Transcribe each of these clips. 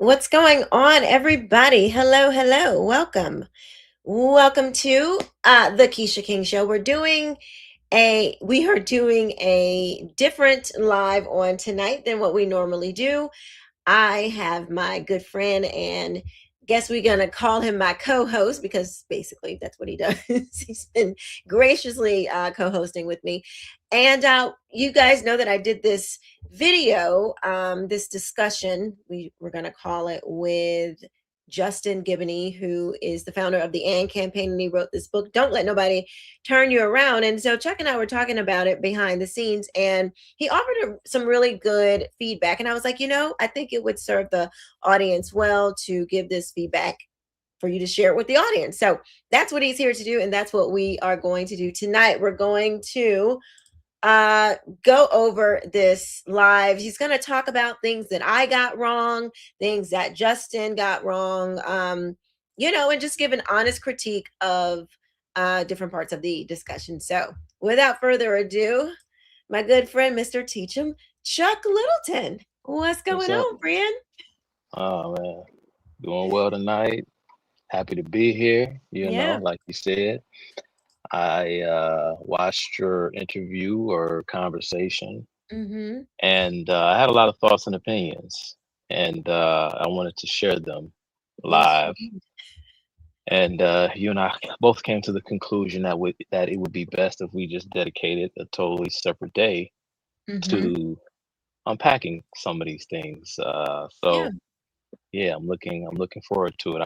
What's going on, everybody? Hello, hello. Welcome to the Keisha King Show. We are doing a different live on tonight than what we normally do. I have my good friend, and guess we're gonna call him my co-host because basically that's what he does. He's been graciously co-hosting with me, and you guys know that I did this video, this discussion. We're gonna call it with Justin Giboney, who is the founder of the AND campaign, and he wrote this book, Don't Let Nobody Turn You Around. And so Chuck and I were talking about it behind the scenes, and he offered some really good feedback. And I was like, I think it would serve the audience well to give this feedback for you to share it with the audience. So that's what he's here to do. And that's what we are going to do tonight. We're going to go over this live. He's going to talk about things that I got wrong, things that Justin got wrong, and just give an honest critique of different parts of the discussion. So without further ado, my good friend, Mr. Teach'em, Chuck Littleton. What's going on, friend? Oh, man. Doing well tonight. Happy to be here. Like you said, I watched your interview or conversation, and I had a lot of thoughts and opinions, and I wanted to share them live. And you and I both came to the conclusion that it would be best if we just dedicated a totally separate day to unpacking some of these things. I'm looking forward to it.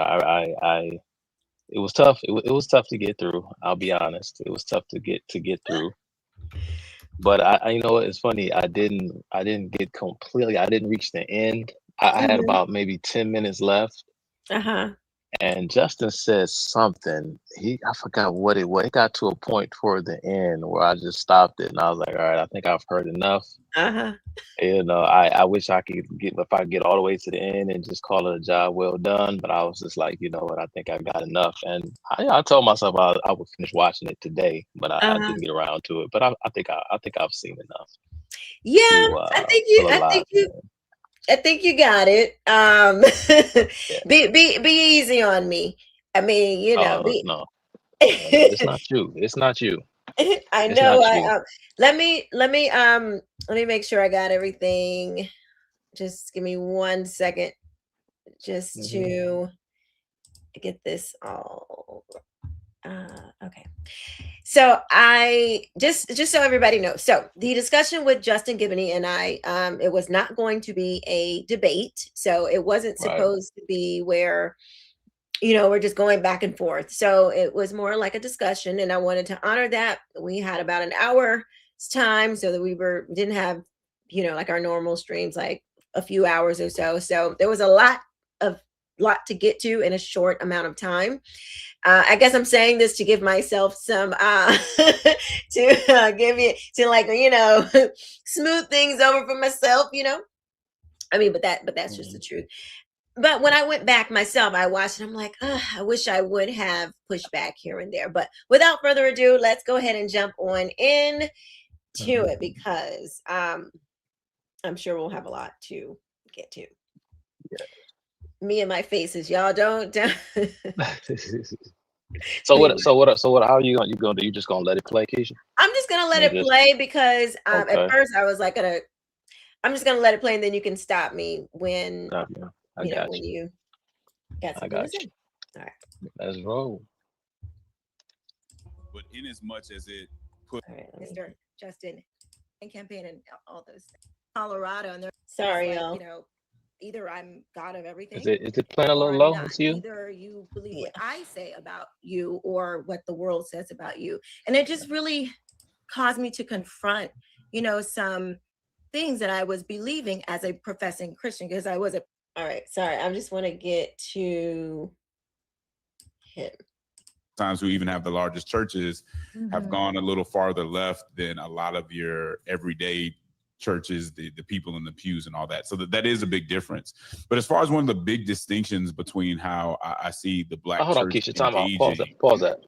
It was tough. It was tough to get through. I'll be honest. It was tough to get through. But it's funny. I didn't get completely. I didn't reach the end. I had about maybe 10 minutes left. And Justin said something. I forgot what it was. It got to a point toward the end where I just stopped it, and I was like, "All right, I think I've heard enough." I wish I could get all the way to the end and just call it a job well done. But I was just like, you know what? I think I got enough, and I told myself I would finish watching it today, but I didn't get around to it. But I think I've seen enough. Yeah, I think you got it. Be easy on me. I mean, no, it's not you. It's not you. I know. Let me make sure I got everything. Just give me 1 second, just to get this all. Okay. So I just so everybody knows. So the discussion with Justin Giboney and I, it was not going to be a debate. So it wasn't supposed to be where, we're just going back and forth. So it was more like a discussion, and I wanted to honor that. We had about an hour's time so that we didn't have, like our normal streams, like a few hours or so. So there was a lot to get to in a short amount of time. I guess I'm saying this to give myself some to give you to smooth things over for myself, I mean, but that's just the truth. But when I went back myself, I watched it. I'm like, I wish I would have pushed back here and there. But without further ado, let's go ahead and jump on in to it, because I'm sure we'll have a lot to get to. Me and my faces, y'all don't. So what? How are you gonna do? You just gonna let it play, Keisha? I'm just gonna let it play because at first I was like, I'm just gonna let it play, and then you can stop me when you got something to say. All right, let's roll. But in as much as it put, all right, Mr. Justin and campaign and all those things. Colorado, and they're sorry, y'all. Either I'm God of everything. Is it playing a little low to you? Either you believe what I say about you or what the world says about you. And it just really caused me to confront, some things that I was believing as a professing Christian, because I was all right, sorry. I just want to get to him. Times who even have the largest churches have gone a little farther left than a lot of your everyday churches, the people in the pews and all that. So that is a big difference. But as far as one of the big distinctions between how I see the Black hold church on, Keisha, time out. Pause that.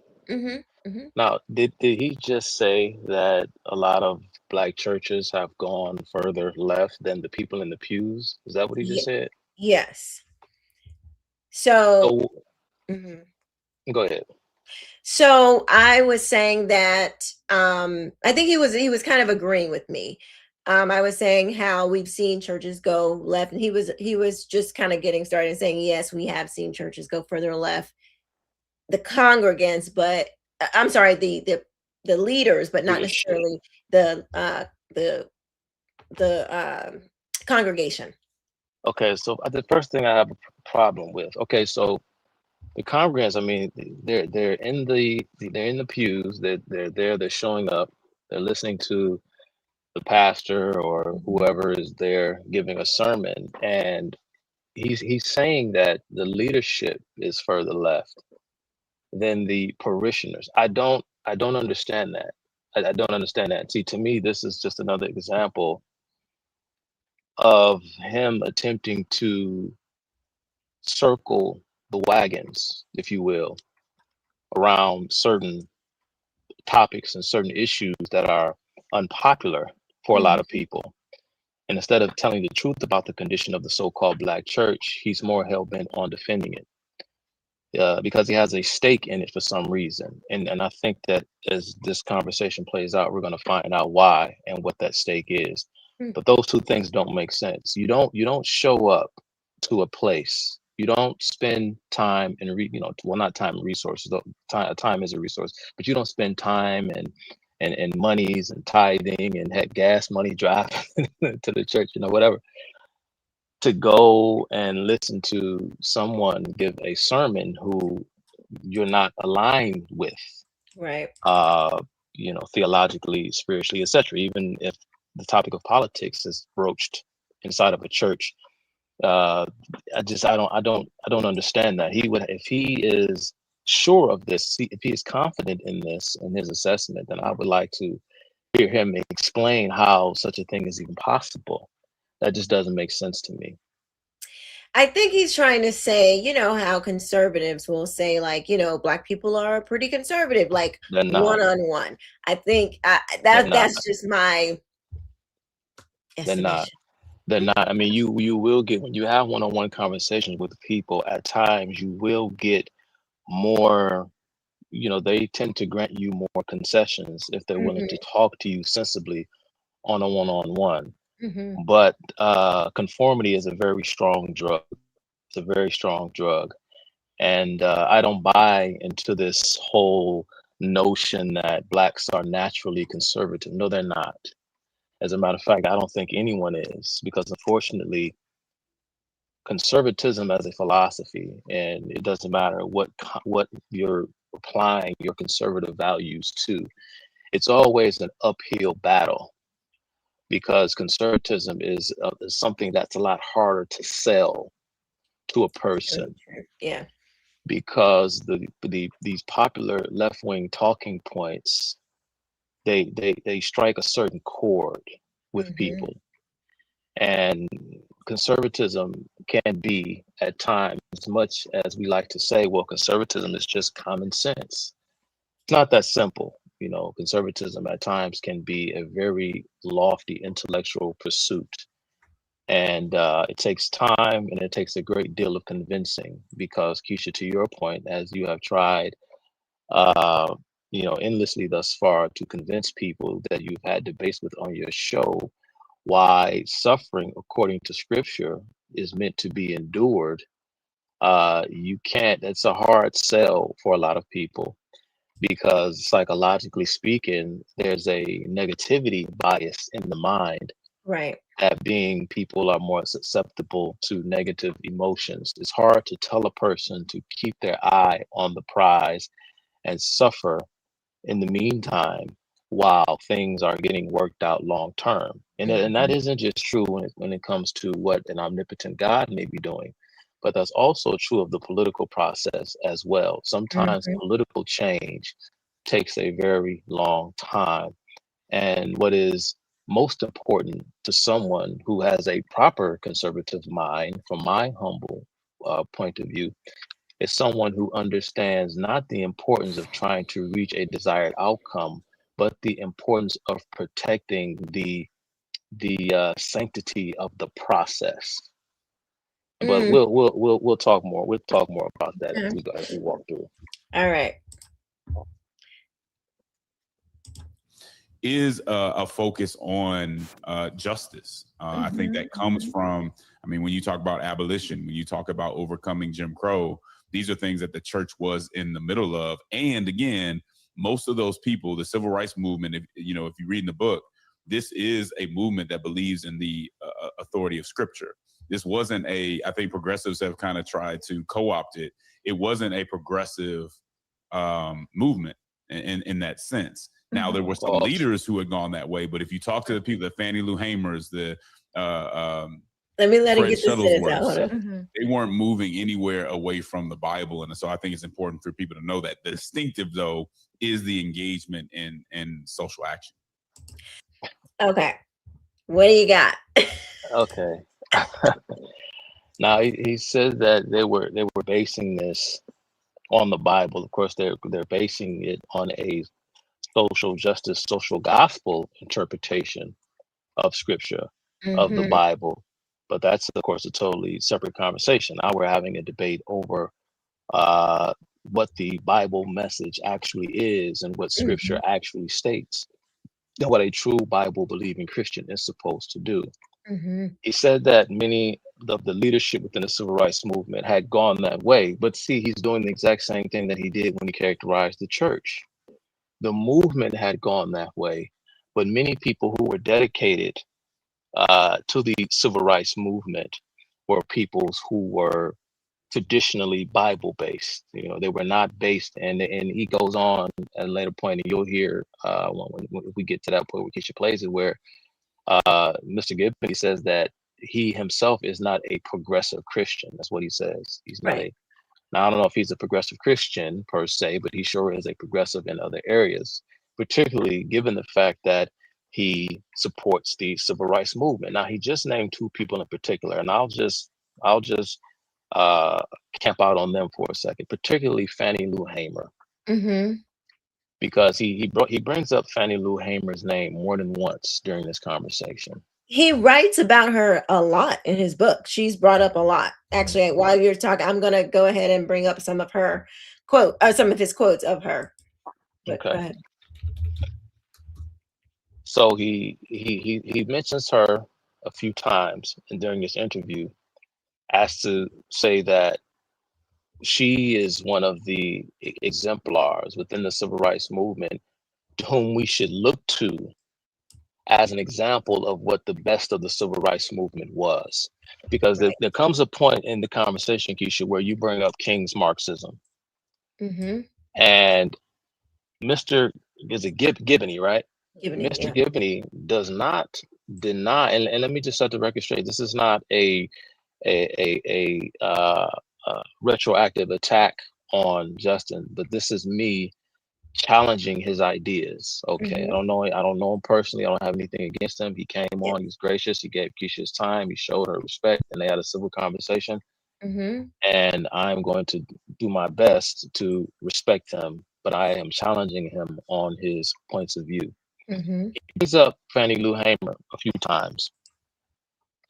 Now, did he just say that a lot of Black churches have gone further left than the people in the pews? Is that what he just said? Yes. So, So mhm. go ahead. So I was saying that I think he was kind of agreeing with me. I was saying how we've seen churches go left, and he was just kind of getting started and saying, yes, we have seen churches go further left, the congregants, but I'm sorry, the leaders, but not Leadership. necessarily the the the congregation. Okay, so the first thing I have a problem with. Okay, so the congregants, I mean, they're in the pews, they're there, they're showing up, they're listening to the pastor or Mhm. whoever is there giving a sermon, and he's saying that the leadership is further left than the parishioners. I don't understand that. I don't understand that. See, to me, this is just another example of him attempting to circle the wagons, if you will, around certain topics and certain issues that are unpopular for a lot of Mhm. people. And instead of telling the truth about the condition of the so-called Black church, he's more hell-bent on defending it because he has a stake in it for some reason. And I think that as this conversation plays out, we're going to find out why and what that stake is. Mhm. But those two things don't make sense. You don't show up to a place. You don't spend time and well, not time and resources. Time is a resource, but you don't spend time and monies and tithing and heck gas money driving to the church, whatever, to go and listen to someone give a sermon who you're not aligned with, Right. uh, theologically, spiritually, etc. Even if the topic of politics is broached inside of a church, uh, I don't understand that. He would, if he is sure of this, if he is confident in this in his assessment, then I would like to hear him explain how such a thing is even possible. That just doesn't make sense to me. I think he's trying to say, how conservatives will say, like, Black people are pretty conservative, like They're not. one on one. I think They're that not. that's just my They're not. estimation. They're not. I mean, you will get, when you have one-on-one conversations with people, at times you will get more, they tend to grant you more concessions if they're willing to Hmm. talk to you sensibly on a one-on-one. Hmm. But conformity is a very strong drug. It's a very strong drug. And I don't buy into this whole notion that Blacks are naturally conservative. No, they're not. As a matter of fact, I don't think anyone is, because unfortunately, conservatism as a philosophy, and it doesn't matter what you're applying your conservative values to, it's always an uphill battle, because conservatism is something that's a lot harder to sell to a True, person, true. Yeah. because these popular left-wing talking points, they strike a certain chord with Hmm. people. And conservatism can be, at times, as much as we like to say, well, conservatism is just common sense. It's not that simple. Conservatism at times can be a very lofty intellectual pursuit. And it takes time and it takes a great deal of convincing, because, Keisha, to your point, as you have tried, uh, endlessly thus far, to convince people that you've had debates with on your show, why suffering according to scripture is meant to be endured. You can't, it's a hard sell for a lot of people, because psychologically speaking, there's a negativity bias in the mind, Right. that being people are more susceptible to negative emotions. It's hard to tell a person to keep their eye on the prize and suffer in the meantime while things are getting worked out long term. And that Hmm. isn't just true when it comes to what an omnipotent God may be doing, but that's also true of the political process as well. Sometimes Hmm. political change takes a very long time. And what is most important to someone who has a proper conservative mind, from my humble point of view, is someone who understands not the importance of trying to reach a desired outcome, but the importance of protecting the sanctity of the process. But we'll talk more. We'll talk more about that Okay. as we walk through. All right. Is a focus on justice. I think that comes from, I mean, when you talk about abolition, when you talk about overcoming Jim Crow, these are things that the church was in the middle of. And again, most of those people, the civil rights movement, if you read in the book, this is a movement that believes in the authority of scripture. This wasn't I think progressives have kind of tried to co-opt it. It wasn't a progressive movement in that sense. Now, there were some leaders who had gone that way, but if you talk to the people, the Fannie Lou Hamers, the let me let him Fred get this sentence out. Hold Shuttlesworths, on. they weren't moving anywhere away from the Bible. And so I think it's important for people to know that. The distinctive, though, is the engagement in social action. Okay. What do you got? Okay. Now he says that they were basing this on the Bible. Of course, they're basing it on a social justice, social gospel interpretation of scripture, of the Bible. But that's, of course, a totally separate conversation. Now we're having a debate over what the Bible message actually is and what scripture actually states, and what a true Bible believing Christian is supposed to do. He said that many of the leadership within the civil rights movement had gone that way, but see, he's doing the exact same thing that he did when he characterized the church. The movement had gone that way, but many people who were dedicated to the civil rights movement were peoples who were traditionally Bible-based. They were not based, and he goes on at a later point, and you'll hear when we get to that point where Keisha plays it, where Mr. Giboney says that he himself is not a progressive Christian. That's what he says. He's not Right. Now, I don't know if he's a progressive Christian per se, but he sure is a progressive in other areas, particularly given the fact that he supports the civil rights movement. Now, he just named two people in particular, and I'll just camp out on them for a second, particularly Fannie Lou Hamer, because he brings up Fannie Lou Hamer's name more than once during this conversation. He writes about her a lot in his book. She's brought up a lot. Actually, while you're talking, I'm going to go ahead and bring up some of her some of his quotes of her. But okay. Go ahead. So he mentions her a few times, and during this interview, as to say that she is one of the exemplars within the civil rights movement to whom we should look to as an example of what the best of the civil rights movement was. Because there comes a point in the conversation, Keisha, where you bring up King's Marxism. And Mr. Giboney, right? Mr. Giboney does not deny, and let me just set the record straight. This is not a retroactive attack on Justin, but this is me challenging his ideas. Okay. I don't know him personally. I don't have anything against him. He came on, he was gracious, he gave Keisha his time, he showed her respect, and they had a civil conversation. And I'm going to do my best to respect him, but I am challenging him on his points of view. He brings up Fannie Lou Hamer a few times,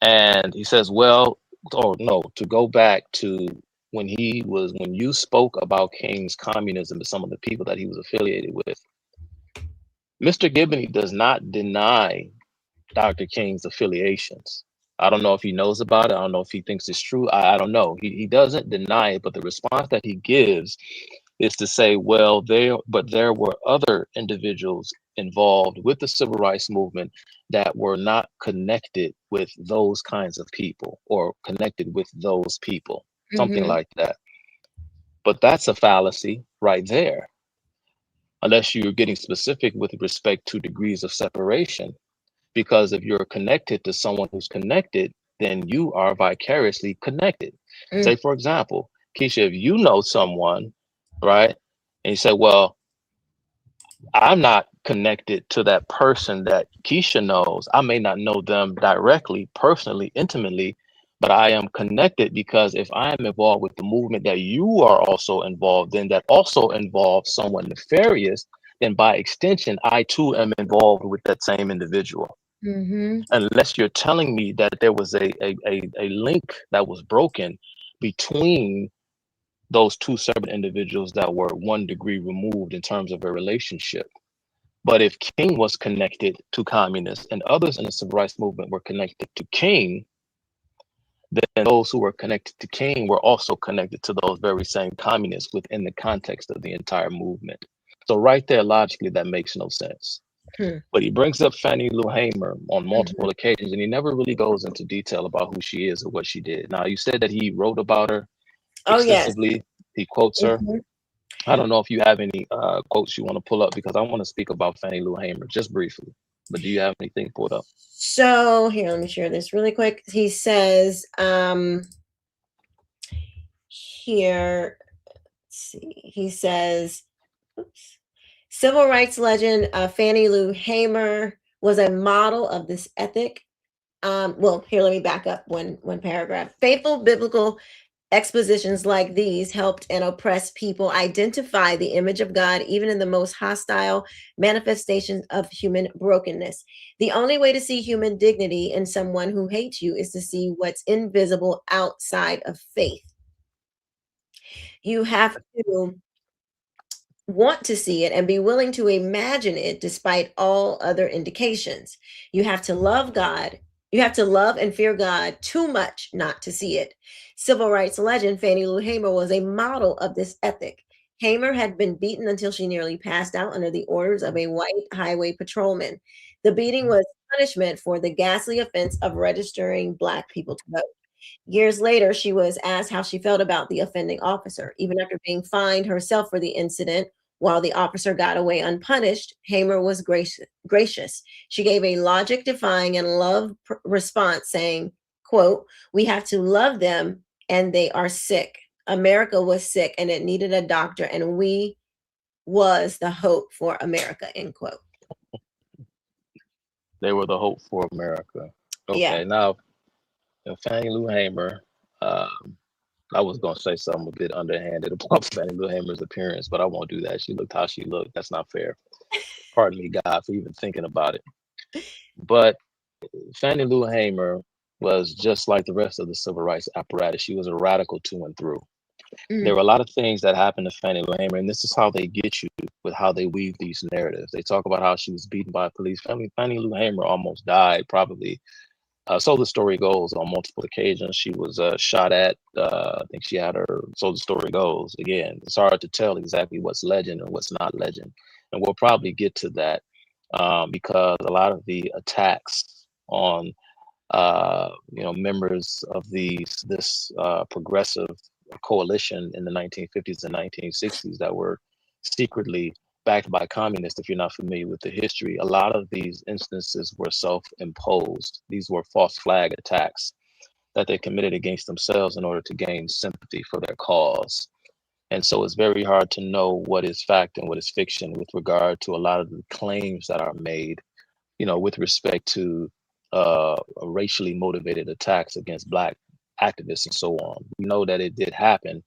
and he says, well, to go back to when you spoke about King's communism to some of the people that he was affiliated with, Mr. Giboney does not deny Dr. King's affiliations. I don't know if he knows about it. I don't know if he thinks it's true. I don't know. He doesn't deny it, but the response that he gives is to say, well, there were other individuals involved with the civil rights movement that were not connected with those kinds of people or connected with those people, something like that. But that's a fallacy right there, unless you're getting specific with respect to degrees of separation. Because if you're connected to someone who's connected, then you are vicariously connected. Say, for example, Keisha, if you know someone, right, and you say, well, I'm not connected to that person that Keisha knows. I may not know them directly, personally, intimately, but I am connected because if I am involved with the movement that you are also involved in, that also involves someone nefarious, then by extension, I too am involved with that same individual. unless you're telling me that there was a link that was broken between those two separate individuals that were 1 degree removed in terms of a relationship. But if King was connected to communists and others in the civil rights movement were connected to King, then those who were connected to King were also connected to those very same communists within the context of the entire movement. So right there, logically, that makes no sense. But he brings up Fannie Lou Hamer on multiple occasions, and he never really goes into detail about who she is or what she did. Now, you said that he wrote about her Oh, yes. extensively. He quotes her. I don't know if you have any quotes you want to pull up, because I want to speak about Fannie Lou Hamer just briefly. But do you have anything pulled up? So here, let me share this really quick. He says, here, let's see. He says, oops, civil rights legend Fannie Lou Hamer was a model of this ethic. Well, here, let me back up one paragraph. Faithful biblical expositions like these helped an oppressed people identify the image of God, even in the most hostile manifestations of human brokenness. The only way to see human dignity in someone who hates you is to see what's invisible outside of faith. You have to want to see it and be willing to imagine it despite all other indications. You have to love God. You have to love and fear God too much not to see it. Civil rights legend Fannie Lou Hamer was a model of this ethic. Hamer had been beaten until she nearly passed out under the orders of a white highway patrolman. The beating was punishment for the ghastly offense of registering Black people to vote. Years later, she was asked how she felt about the offending officer. Even after being fined herself for the incident, while the officer got away unpunished, Hamer was gracious. She gave a logic-defying and love response saying, quote, "We have to love them and they are sick. America was sick and it needed a doctor, and we was the hope for America," end quote. They were the hope for America. Okay, Yeah. now Fannie Lou Hamer. I was gonna say something a bit underhanded about Fannie Lou Hamer's appearance, but I won't do that. She looked how she looked. That's not fair. Pardon me, God, for even thinking about it. But Fannie Lou Hamer was just like the rest of the civil rights apparatus. She was a radical through and through. There were a lot of things that happened to Fannie Lou Hamer, and this is how they get you with how they weave these narratives. They talk about how she was beaten by police. Fannie Lou Hamer almost died, probably. So the story goes, on multiple occasions. She was shot at. I think she had her. So the story goes. Again, it's hard to tell exactly what's legend and what's not legend, and we'll probably get to that because a lot of the attacks on members of this progressive coalition in the 1950s and 1960s that were secretly backed by communists. If you're not familiar with the history, a lot of these instances were self-imposed. These were false flag attacks that they committed against themselves in order to gain sympathy for their cause. And so it's very hard to know what is fact and what is fiction with regard to a lot of the claims that are made, with respect to racially motivated attacks against Black activists and so on. We know that it did happen,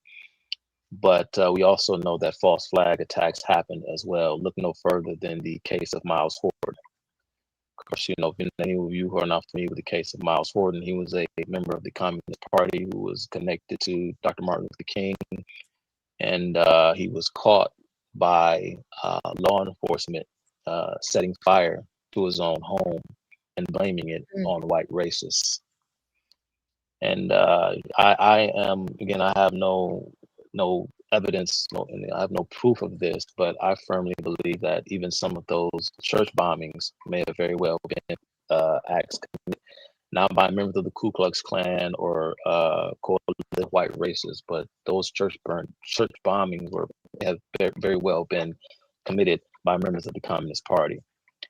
but we also know that false flag attacks happened as well. Look no further than the case of Miles Ford. Of course, if any of you who are not familiar with the case of Miles Ford, he was a member of the Communist Party who was connected to Dr. Martin Luther King, and he was caught by law enforcement setting fire to his own home and blaming it on white racists. And I am, again, I have no evidence, I have no proof of this, but I firmly believe that even some of those church bombings may have very well been acts committed not by members of the Ku Klux Klan or coalition white racists, but those church bombings have very well been committed by members of the Communist Party.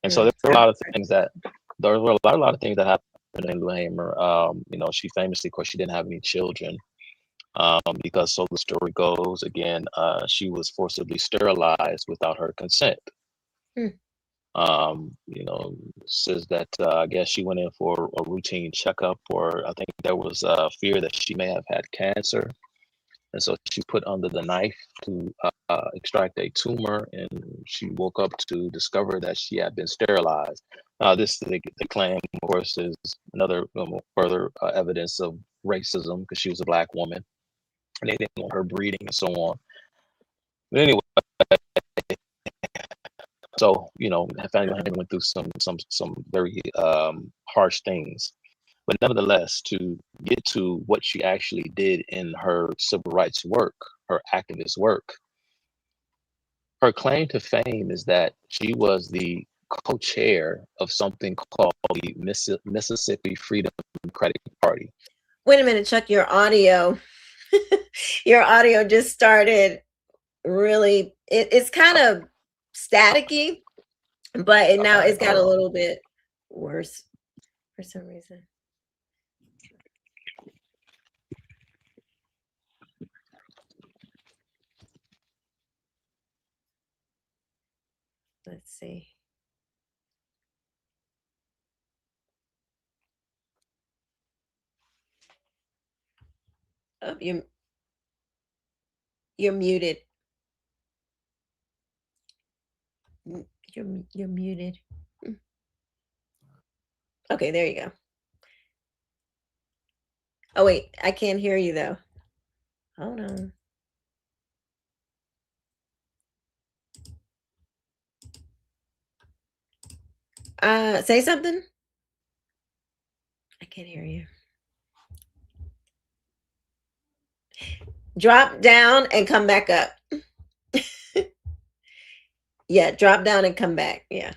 And so there were a lot of things that happened in Lou Hamer. She famously, of course, she didn't have any children because, so the story goes, again, she was forcibly sterilized without her consent. Says that I guess she went in for a routine checkup, or I think there was a fear that she may have had cancer. And so she put under the knife to extract a tumor, and she woke up to discover that she had been sterilized. The claim, of course, is another further evidence of racism because she was a black woman and they didn't want her breeding and so on. But anyway, so Fannie Lou Hamer went through some very harsh things, but nevertheless, to get to what she actually did in her civil rights work, her activist work, her claim to fame is that she was the co-chair of something called the Mississippi Freedom Democratic Party. Wait a minute, Chuck, your audio just started really, it's kind of staticky, but now it's got a little bit worse for some reason. Let's see. Oh, you're muted. You're muted. Okay, there you go. Oh wait, I can't hear you though. Hold on. Say something. I can't hear you. Drop down and come back up. Yeah, drop down and come back. Yeah.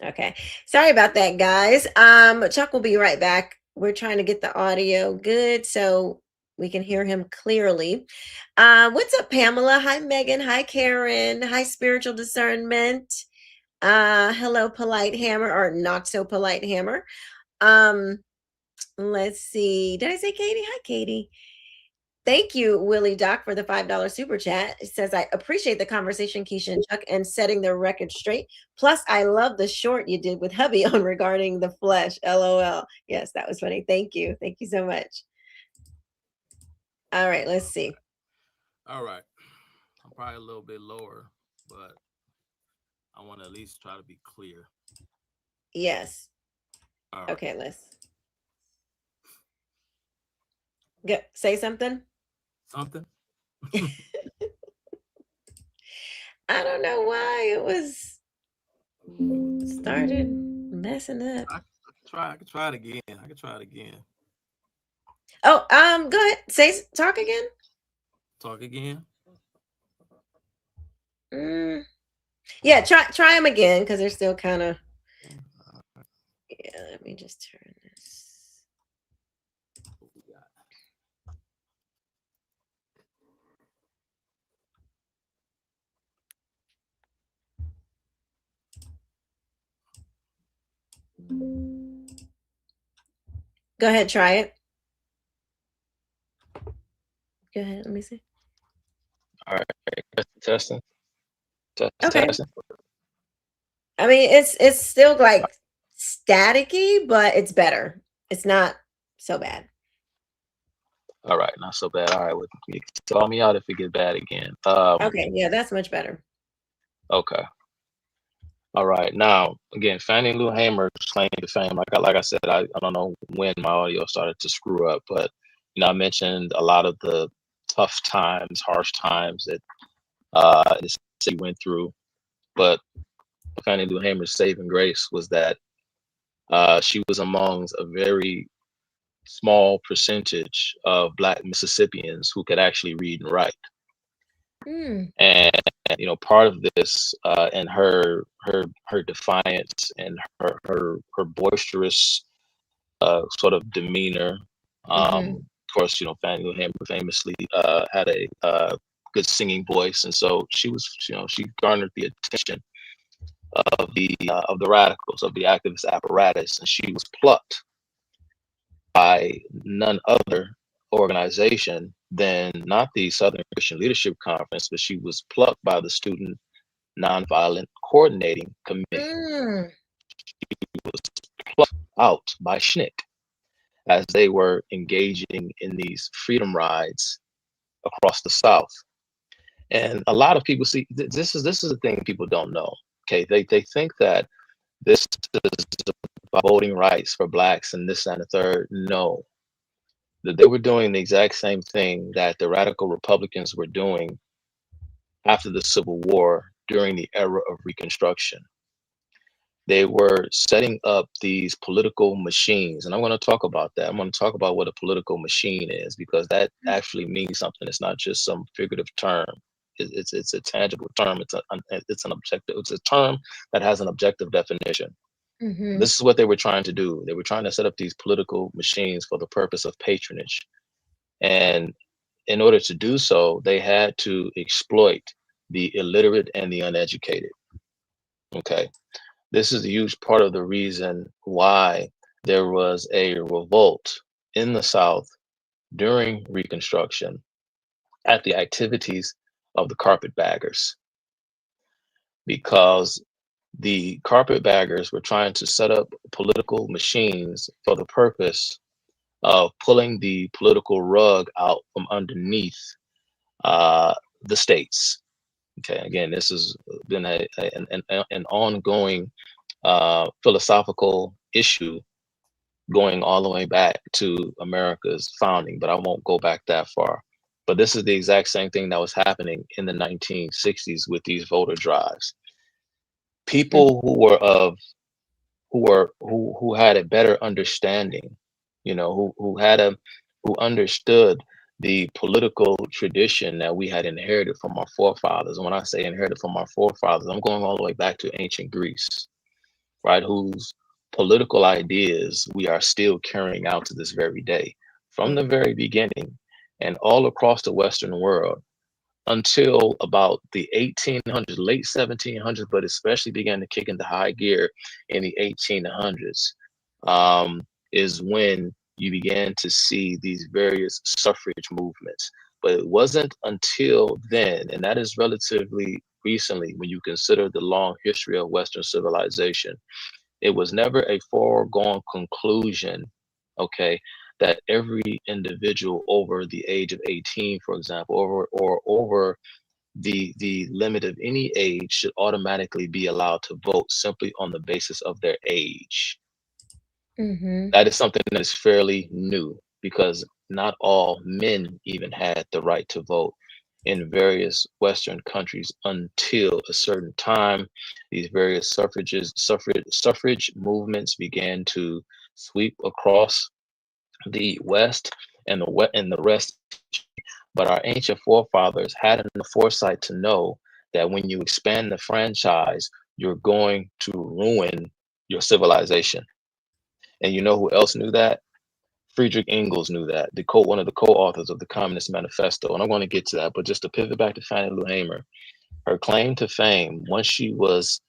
Okay. Sorry about that, guys. Chuck will be right back. We're trying to get the audio good so we can hear him clearly. What's up, Pamela? Hi, Megan. Hi, Karen. Hi, Spiritual Discernment. Hello, Polite Hammer, or Not So Polite Hammer. Let's see. Did I say Katie? Hi, Katie. Thank you, Willie Doc, for the $5 super chat. It says, I appreciate the conversation, Keisha and Chuck, and setting the record straight. Plus, I love the short you did with hubby on regarding the flesh. LOL. Yes, that was funny. Thank you. Thank you so much. All right, let's see. All right. I'm probably a little bit lower, but I want to at least try to be clear. Yes. All right. Okay, let's say something. Something? I don't know why it was started messing up. I could try it again. Oh, go ahead. Talk again. Talk again. Yeah, try them again because they're still kind of. Yeah, let me just turn this. Go ahead, try it. Go ahead, let me see. All right, testing. Okay. Testing. I mean, it's still like staticky, but it's better. It's not so bad. All right, not so bad. All right, well, you can call me out if it gets bad again. Okay, yeah, that's much better. Okay. All right. Now, again, Fannie Lou Hamer's claim to fame. Like I said, I don't know when my audio started to screw up, but I mentioned a lot of the tough times, harsh times that the city went through. But Fannie Lou Hamer's saving grace was that she was amongst a very small percentage of Black Mississippians who could actually read and write. And part of this and her defiance and her boisterous sort of demeanor. Of course, Fannie Lou Hamer famously had a good singing voice, and so she garnered the attention of the radicals, of the activist apparatus, and she was plucked by none other organization than not the Southern Christian Leadership Conference, but she was plucked by the Student Nonviolent Coordinating Committee. She was plucked out by SNCC as they were engaging in these freedom rides across the South. And a lot of people see this is the thing people don't know. Okay, they think that this is about voting rights for blacks and this and the third. No, that they were doing the exact same thing that the radical Republicans were doing after the Civil War during the era of Reconstruction. They were setting up these political machines, and I'm going to talk about that. I'm going to talk about what a political machine is, because that actually means something. It's not just some figurative term. It's a tangible term. It's an objective. It's a term that has an objective definition. Mm-hmm. This is what they were trying to do. They were trying to set up these political machines for the purpose of patronage, and in order to do so, they had to exploit the illiterate and the uneducated. Okay. This is a huge part of the reason why there was a revolt in the South during Reconstruction at the activities of the carpetbaggers, because the carpetbaggers were trying to set up political machines for the purpose of pulling the political rug out from underneath the states. Okay, again, this has been an ongoing philosophical issue going all the way back to America's founding, but I won't go back that far. But this is the exact same thing that was happening in the 1960s with these voter drives. People who had a better understanding, who understood the political tradition that we had inherited from our forefathers. And when I say inherited from our forefathers, I'm going all the way back to ancient Greece, right? Whose political ideas we are still carrying out to this very day, from the very beginning and all across the Western world until about the 1800s, late 1700s, but especially began to kick into high gear in the 1800s, is when you began to see these various suffrage movements. But it wasn't until then, and that is relatively recently when you consider the long history of Western civilization. It was never a foregone conclusion, okay, that every individual over the age of 18, for example, over the limit of any age should automatically be allowed to vote simply on the basis of their age. Mm-hmm. That is something that is fairly new, because not all men even had the right to vote in various Western countries until a certain time. These various suffrage movements began to sweep across the West and the rest. But our ancient forefathers had enough foresight to know that when you expand the franchise, you're going to ruin your civilization. And you know who else knew that? Friedrich Engels knew that, one of the co-authors of the Communist Manifesto. And I'm going to get to that, but just to pivot back to Fannie Lou Hamer, her claim to fame, once she was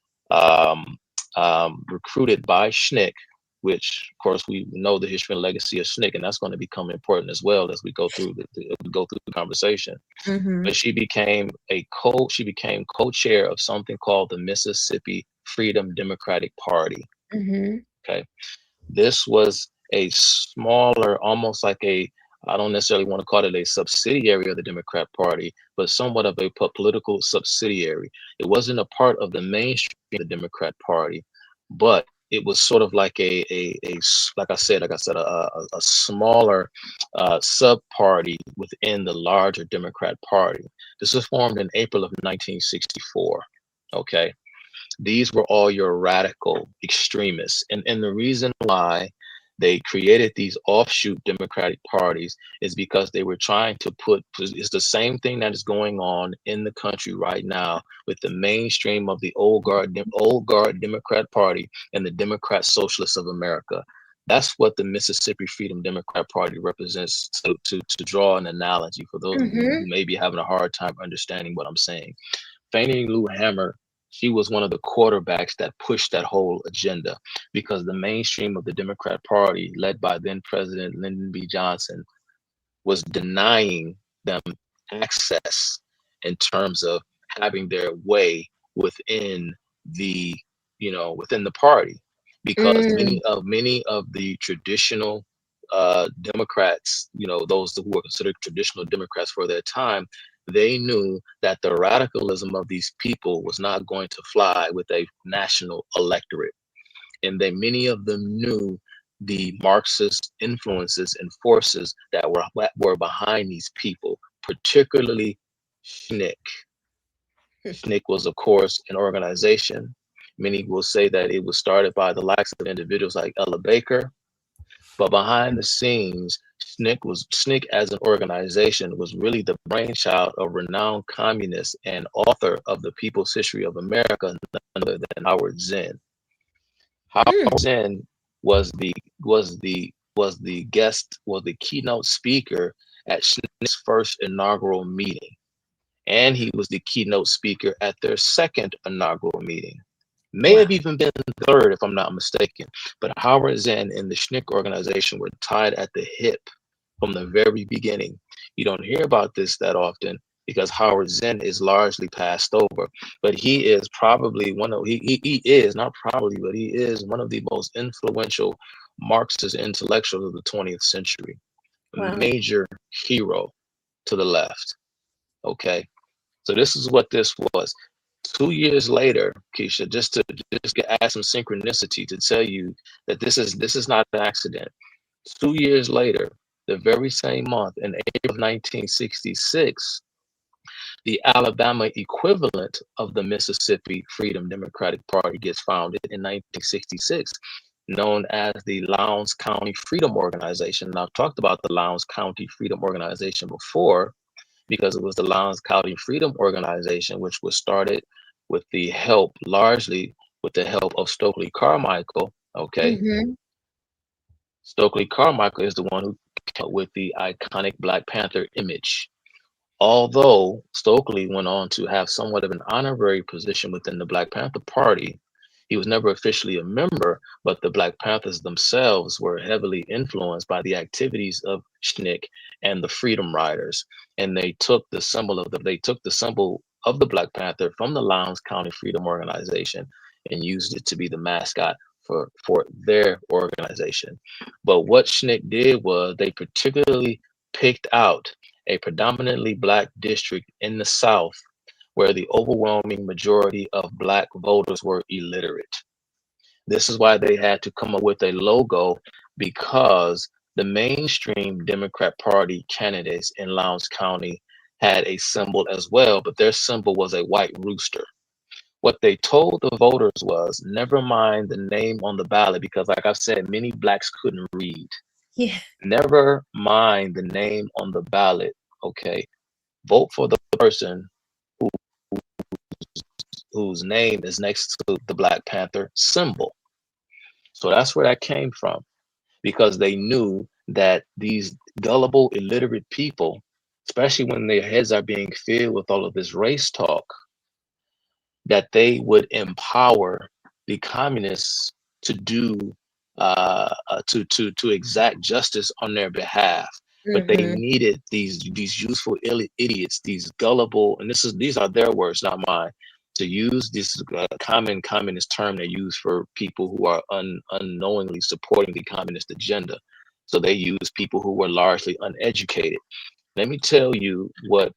recruited by Schnick, which of course we know the history and legacy of Schnick, and that's going to become important as well as we go through the conversation. Mm-hmm. But she became co-chair of something called the Mississippi Freedom Democratic Party. Mm-hmm. Okay. This was a smaller, almost like I don't necessarily want to call it a subsidiary of the Democrat Party, but somewhat of a political subsidiary. It wasn't a part of the mainstream of the Democrat Party, but it was sort of like like I said, a smaller sub party within the larger Democrat Party. This was formed in April of 1964. Okay. These were all your radical extremists. And the reason why they created these offshoot Democratic parties is because they were trying to it's the same thing that is going on in the country right now with the mainstream of the old guard Democrat Party and the Democrat Socialists of America. That's what the Mississippi Freedom Democrat Party represents, to draw an analogy for those of you Mm-hmm. who may be having a hard time understanding what I'm saying. Fannie Lou Hamer, she was one of the quarterbacks that pushed that whole agenda, because the mainstream of the Democrat Party, led by then President Lyndon B. Johnson, was denying them access in terms of having their way within the within the party, because Mm. many of the traditional Democrats, those who were considered traditional Democrats for their time, They knew that the radicalism of these people was not going to fly with a national electorate. And they, many of them knew the Marxist influences and forces that were behind these people, particularly SNCC. SNCC was, of course, an organization. Many will say that it was started by the likes of individuals like Ella Baker, but behind the scenes, SNCC as an organization was really the brainchild of renowned communist and author of the People's History of America, none other than Howard Zinn. Howard Zinn was the keynote speaker at SNCC's first inaugural meeting, and he was the keynote speaker at their second inaugural meeting. May have even been the third, if I'm not mistaken. But Howard Zinn and the SNCC organization were tied at the hip from the very beginning. You don't hear about this that often because Howard Zinn is largely passed over. But he is probably he is not probably, but he is one of the most influential Marxist intellectuals of the 20th century. Wow. A major hero to the left. Okay. So this is what this was. 2 years later, Keisha, just to add some synchronicity to tell you that this is not an accident. 2 years later, the very same month in April of 1966, the Alabama equivalent of the Mississippi Freedom Democratic Party gets founded in 1966, known as the Lowndes County Freedom Organization. And I've talked about the Lowndes County Freedom Organization before, because it was the Lowndes County Freedom Organization, which was started with the help, largely with the help of Stokely Carmichael. Okay. Mm-hmm. Stokely Carmichael is the one who came up with the iconic Black Panther image. Although Stokely went on to have somewhat of an honorary position within the Black Panther Party, he was never officially a member, but the Black Panthers themselves were heavily influenced by the activities of SNCC and the Freedom Riders. And they took the symbol of the Black Panther from the Lowndes County Freedom Organization and used it to be the mascot for their organization. But what SNCC did was they particularly picked out a predominantly Black district in the South where the overwhelming majority of Black voters were illiterate. This is why they had to come up with a logo, because the mainstream Democrat Party candidates in Lowndes County had a symbol as well, but their symbol was a white rooster. What they told the voters was, never mind the name on the ballot, because like I said, many Blacks couldn't read. Yeah. Never mind the name on the ballot, okay? Vote for the person whose name is next to the Black Panther symbol. So that's where that came from, because they knew that these gullible, illiterate people, especially when their heads are being filled with all of this race talk, that they would empower the communists to do to exact justice on their behalf. But they needed these useful idiots, these gullible, and these are their words, not mine, to use this common communist term they use for people who are unknowingly supporting the communist agenda. So they use people who were largely uneducated. Let me tell you what,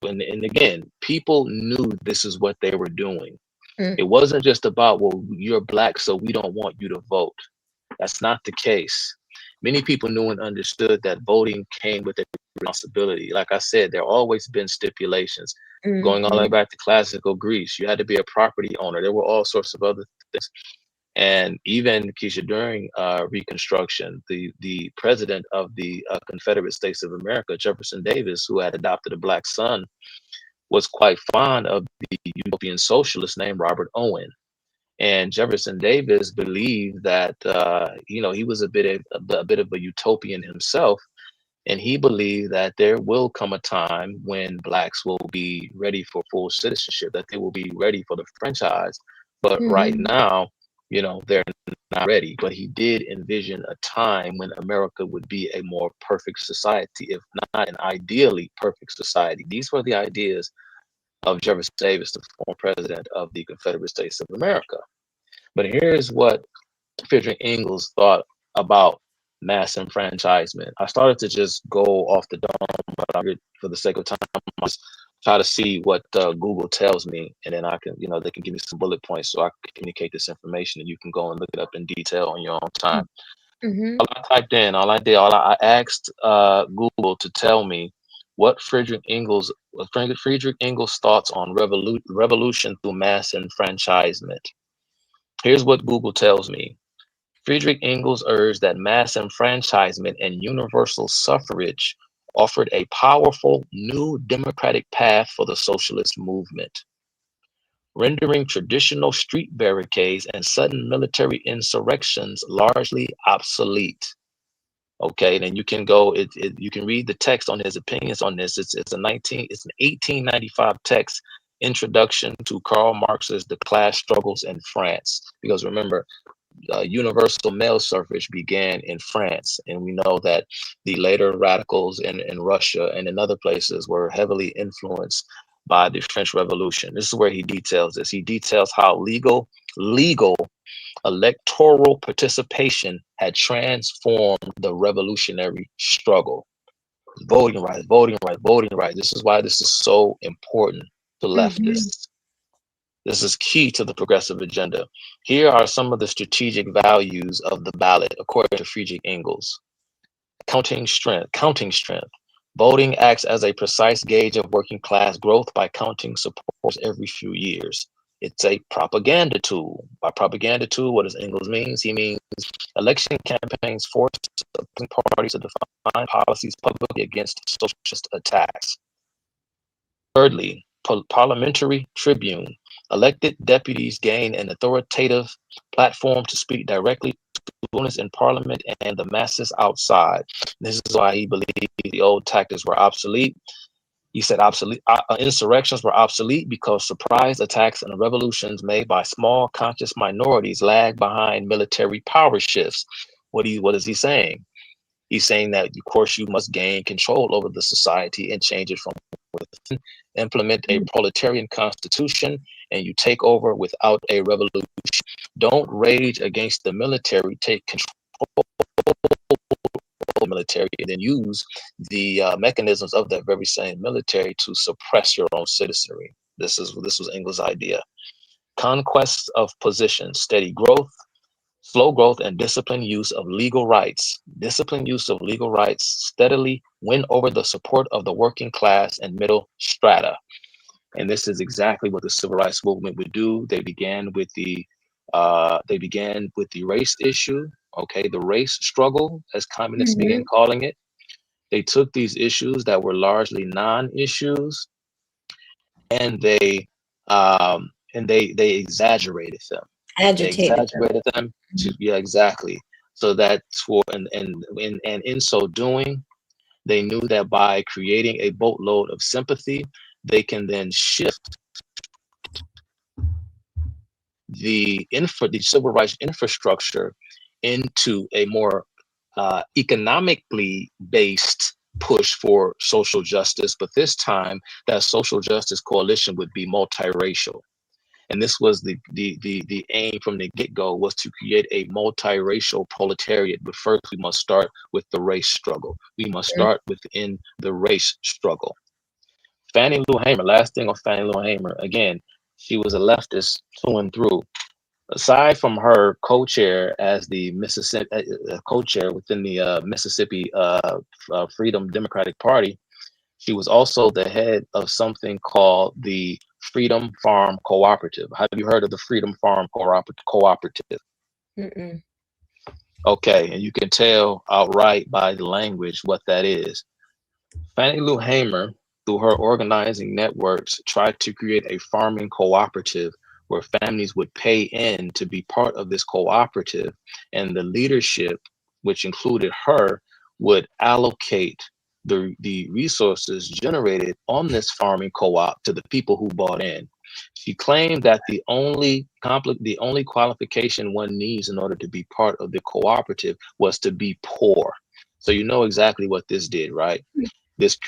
and again, people knew this is what they were doing. It wasn't just about, well, you're Black, so we don't want you to vote. That's not the case. Many people knew and understood that voting came with a responsibility. Like I said, there always been stipulations. Going all the way back to classical Greece, you had to be a property owner. There were all sorts of other things. And even, Keisha, during Reconstruction, the president of the Confederate States of America, Jefferson Davis, who had adopted a Black son, was quite fond of the utopian socialist named Robert Owen. And Jefferson Davis believed that, he was a bit of a utopian himself. And he believed that there will come a time when Blacks will be ready for full citizenship, that they will be ready for the franchise. But right now, they're not ready. But he did envision a time when America would be a more perfect society, if not an ideally perfect society. These were the ideas of Jefferson Davis, the former president of the Confederate States of America. But here's what Frederick Engels thought about mass enfranchisement. I started to just go off the dome, but for the sake of time, I'm just try to see what Google tells me, and then I can, they can give me some bullet points so I can communicate this information, and you can go and look it up in detail on your own time. Mm-hmm. All I typed in, I asked Google to tell me what Friedrich Engels' thoughts on revolution through mass enfranchisement. Here's what Google tells me. Friedrich Engels urged that mass enfranchisement and universal suffrage offered a powerful new democratic path for the socialist movement, rendering traditional street barricades and sudden military insurrections largely obsolete. Okay, then you can go. You can read the text on his opinions on this. It's an 1895 text, Introduction to Karl Marx's The Class Struggles in France. Because remember, universal male suffrage began in France, and we know that the later radicals in Russia and in other places were heavily influenced by the French Revolution. This is where he details this. He details how legal electoral participation had transformed the revolutionary struggle. Voting rights, voting rights, voting rights. This is why this is so important to leftists. This is key to the progressive agenda. Here are some of the strategic values of the ballot, according to Friedrich Engels. Counting strength. Voting acts as a precise gauge of working class growth by counting supporters every few years. It's a propaganda tool. By propaganda tool, what does Engels mean? He means election campaigns force opposing parties to define policies publicly against socialist attacks. Thirdly, parliamentary tribune. Elected deputies gain an authoritative platform to speak directly to opponents in parliament and the masses outside. This is why he believed the old tactics were obsolete. He said insurrections were obsolete because surprise attacks and revolutions made by small conscious minorities lag behind military power shifts. What is he saying? He's saying that, of course, you must gain control over the society and change it from within, implement a proletarian constitution, and you take over without a revolution. Don't rage against the military, take control of the military, and then use the mechanisms of that very same military to suppress your own citizenry. This was Engels' idea. Conquest of position, steady growth, slow growth, and disciplined use of legal rights. Disciplined use of legal rights steadily win over the support of the working class and middle strata. And this is exactly what the civil rights movement would do. They began with the race issue, okay, the race struggle, as communists began calling it. They took these issues that were largely non-issues, and they exaggerated them. They exaggerated them to, yeah, exactly. So that's for and in so doing, they knew that by creating a boatload of sympathy, they can then shift the civil rights infrastructure into a more economically based push for social justice. But this time, that social justice coalition would be multiracial. And this was the aim from the get-go, was to create a multiracial proletariat. But first, we must start with the race struggle. We must start within the race struggle. Fannie Lou Hamer, last thing on Fannie Lou Hamer, again, she was a leftist through and through. Aside from her co-chair as the Mississippi co-chair within the Mississippi Freedom Democratic Party, she was also the head of something called the Freedom Farm Cooperative. Have you heard of the Freedom Farm Cooperative? Okay, and you can tell outright by the language what that is. Fannie Lou Hamer, through her organizing networks, tried to create a farming cooperative where families would pay in to be part of this cooperative, and the leadership, which included her, would allocate the resources generated on this farming co-op to the people who bought in. She claimed that the only qualification one needs in order to be part of the cooperative was to be poor. So you know exactly what this did, right? This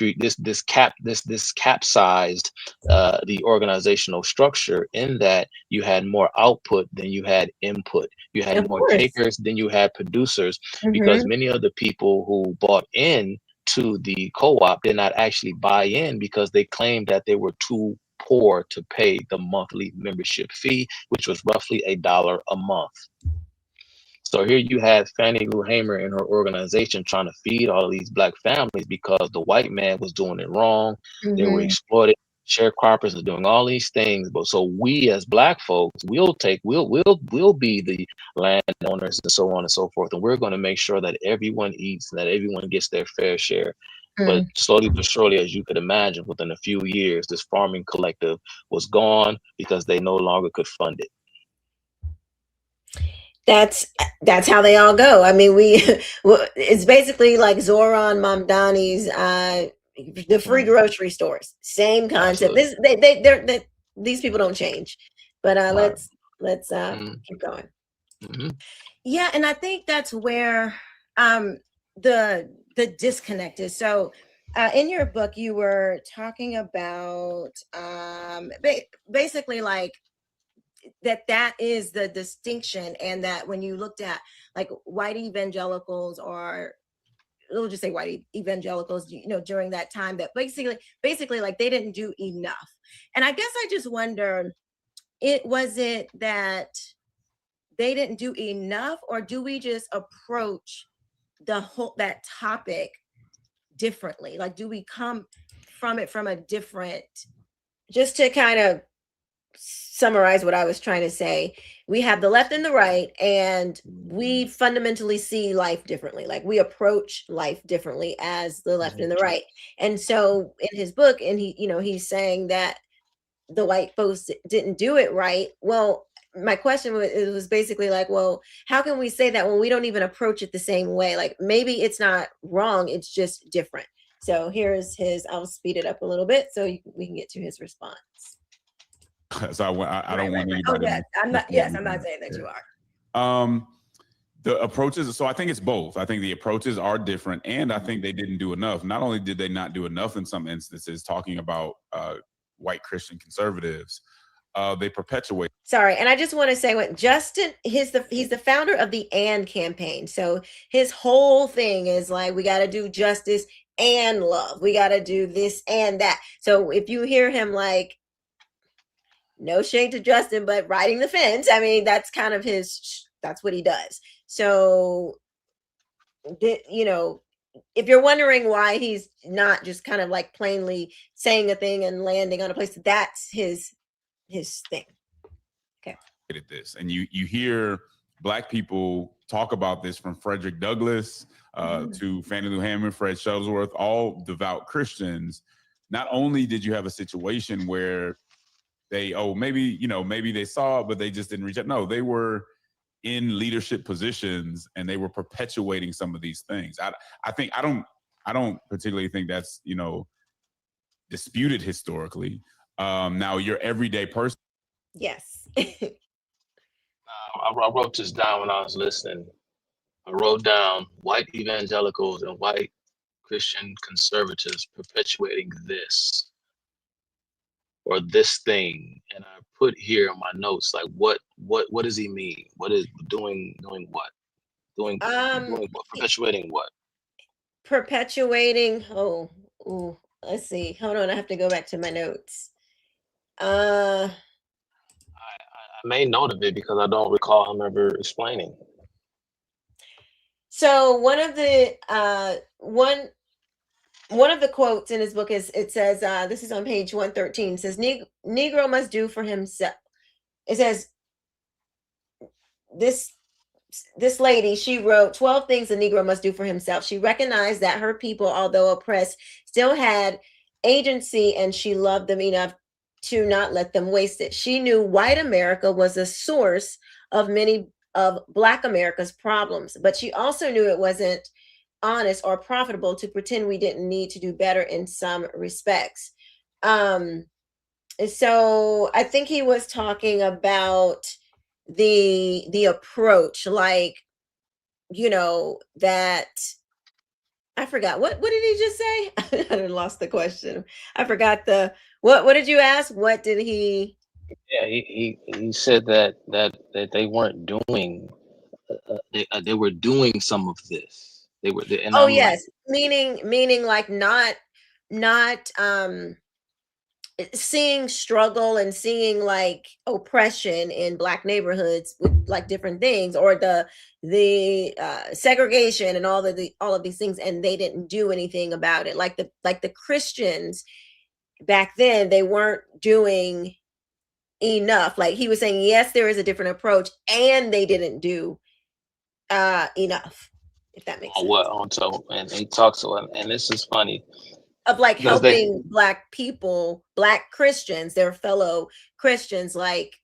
capsized the organizational structure, in that you had more output than you had input. You had more takers than you had producers, because many of the people who bought in to the co-op did not actually buy in because they claimed that they were too poor to pay the monthly membership fee, which was roughly $1 a month. So here you had Fannie Lou Hamer and her organization trying to feed all of these black families because the white man was doing it wrong. They were exploiting sharecroppers and doing all these things. But so we as black folks, we'll be the landowners and so on and so forth. And we're going to make sure that everyone eats and that everyone gets their fair share. But slowly but surely, as you could imagine, within a few years, this farming collective was gone because they no longer could fund it. That's how they all go. I mean, it's basically like Zoran Mamdani's the free grocery stores. Same concept. These people don't change. But let's keep going. Yeah, and I think that's where the disconnect is. So in your book, you were talking about basically like that is the distinction, and that when you looked at like white evangelicals, or we'll just say white evangelicals, during that time, that basically like they didn't do enough. And I guess I just wonder, was it that they didn't do enough, or do we just approach that topic differently? Like, do we come from it from a different, just to kind of summarize what I was trying to say, we have the left and the right, and we fundamentally see life differently. Like, we approach life differently as the left and the right. And so in his book, and he's saying that the white folks didn't do it right. Well, my question was basically like, well, how can we say that when we don't even approach it the same way? Like, maybe it's not wrong, it's just different. So here's I'll speed it up a little bit so we can get to his response. So I don't want anybody. Oh, yeah. I'm not saying that you are. The approaches. So I think it's both. I think the approaches are different, and I think they didn't do enough. Not only did they not do enough in some instances, talking about white Christian conservatives, they perpetuate. Sorry, and I just want to say what Justin, he's the founder of the AND campaign. So his whole thing is like, we got to do justice and love. We got to do this and that. So if you hear him like, no shade to Justin, but riding the fence, I mean, that's kind of that's what he does. So, if you're wondering why he's not just kind of like plainly saying a thing and landing on a place, that's his thing. Okay. This, and you hear black people talk about this, from Frederick Douglass to Fannie Lou Hamer, Fred Shuttlesworth, all devout Christians. Not only did you have a situation where maybe they saw it, but they just didn't reach out. No, they were in leadership positions and they were perpetuating some of these things. I don't particularly think that's, disputed historically. Now your everyday person. Yes. I wrote this down when I was listening. I wrote down white evangelicals and white Christian conservatives perpetuating this or this thing, and I put here in my notes like what does he mean? What is doing what? Doing what? Perpetuating what? Perpetuating. Let's see. Hold on, I have to go back to my notes. I made note of it because I don't recall him ever explaining. So one of the quotes in his book it says, this is on page 113, it says, Negro must do for himself. It says, this lady, she wrote 12 things a Negro must do for himself. She recognized that her people, although oppressed, still had agency, and she loved them enough to not let them waste it. She knew white America was a source of many of Black America's problems, but she also knew it wasn't honest or profitable to pretend we didn't need to do better in some respects. So I think he was talking about the approach, like, that I forgot what did he just say? I lost the question. I forgot what did you ask? What did he? Yeah, he said that they weren't doing they were doing some of this. And Oh I'm like, yes, meaning like not seeing struggle and seeing like oppression in Black neighborhoods with like different things, or the segregation and all of these things, and they didn't do anything about it. Like the Christians back then, they weren't doing enough. Like he was saying, yes, there is a different approach, and they didn't do enough, if that makes on sense. what on so and he talks to him, and this is funny Of like because they helping Black people, Black Christians, their fellow Christians, like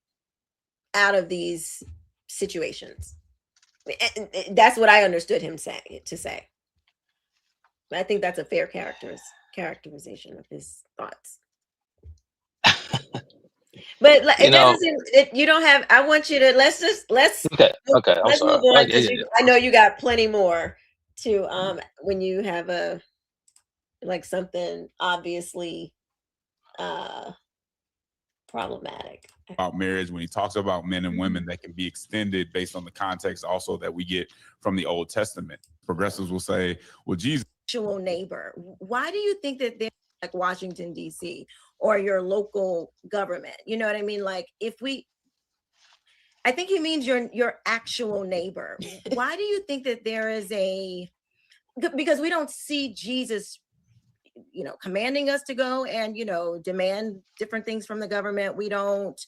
out of these situations. That's what I understood him to say. I think that's a fair characterization of his thoughts. But you it know doesn't seem you don't have. I want you to let's okay, I'm let's move sorry. on, Yeah, because yeah, yeah. I know you got plenty more to when you have a like something obviously uh problematic about marriage, when he talks about men and women, that can be extended based on the context also that we get from the Old Testament. Progressives will say, well, Jesus, actual neighbor. Why do you think that they're like Washington D.C. or your local government? You know what I mean? Like I think he means your actual neighbor. Why do you think that there is because we don't see Jesus, commanding us to go and, demand different things from the government. We don't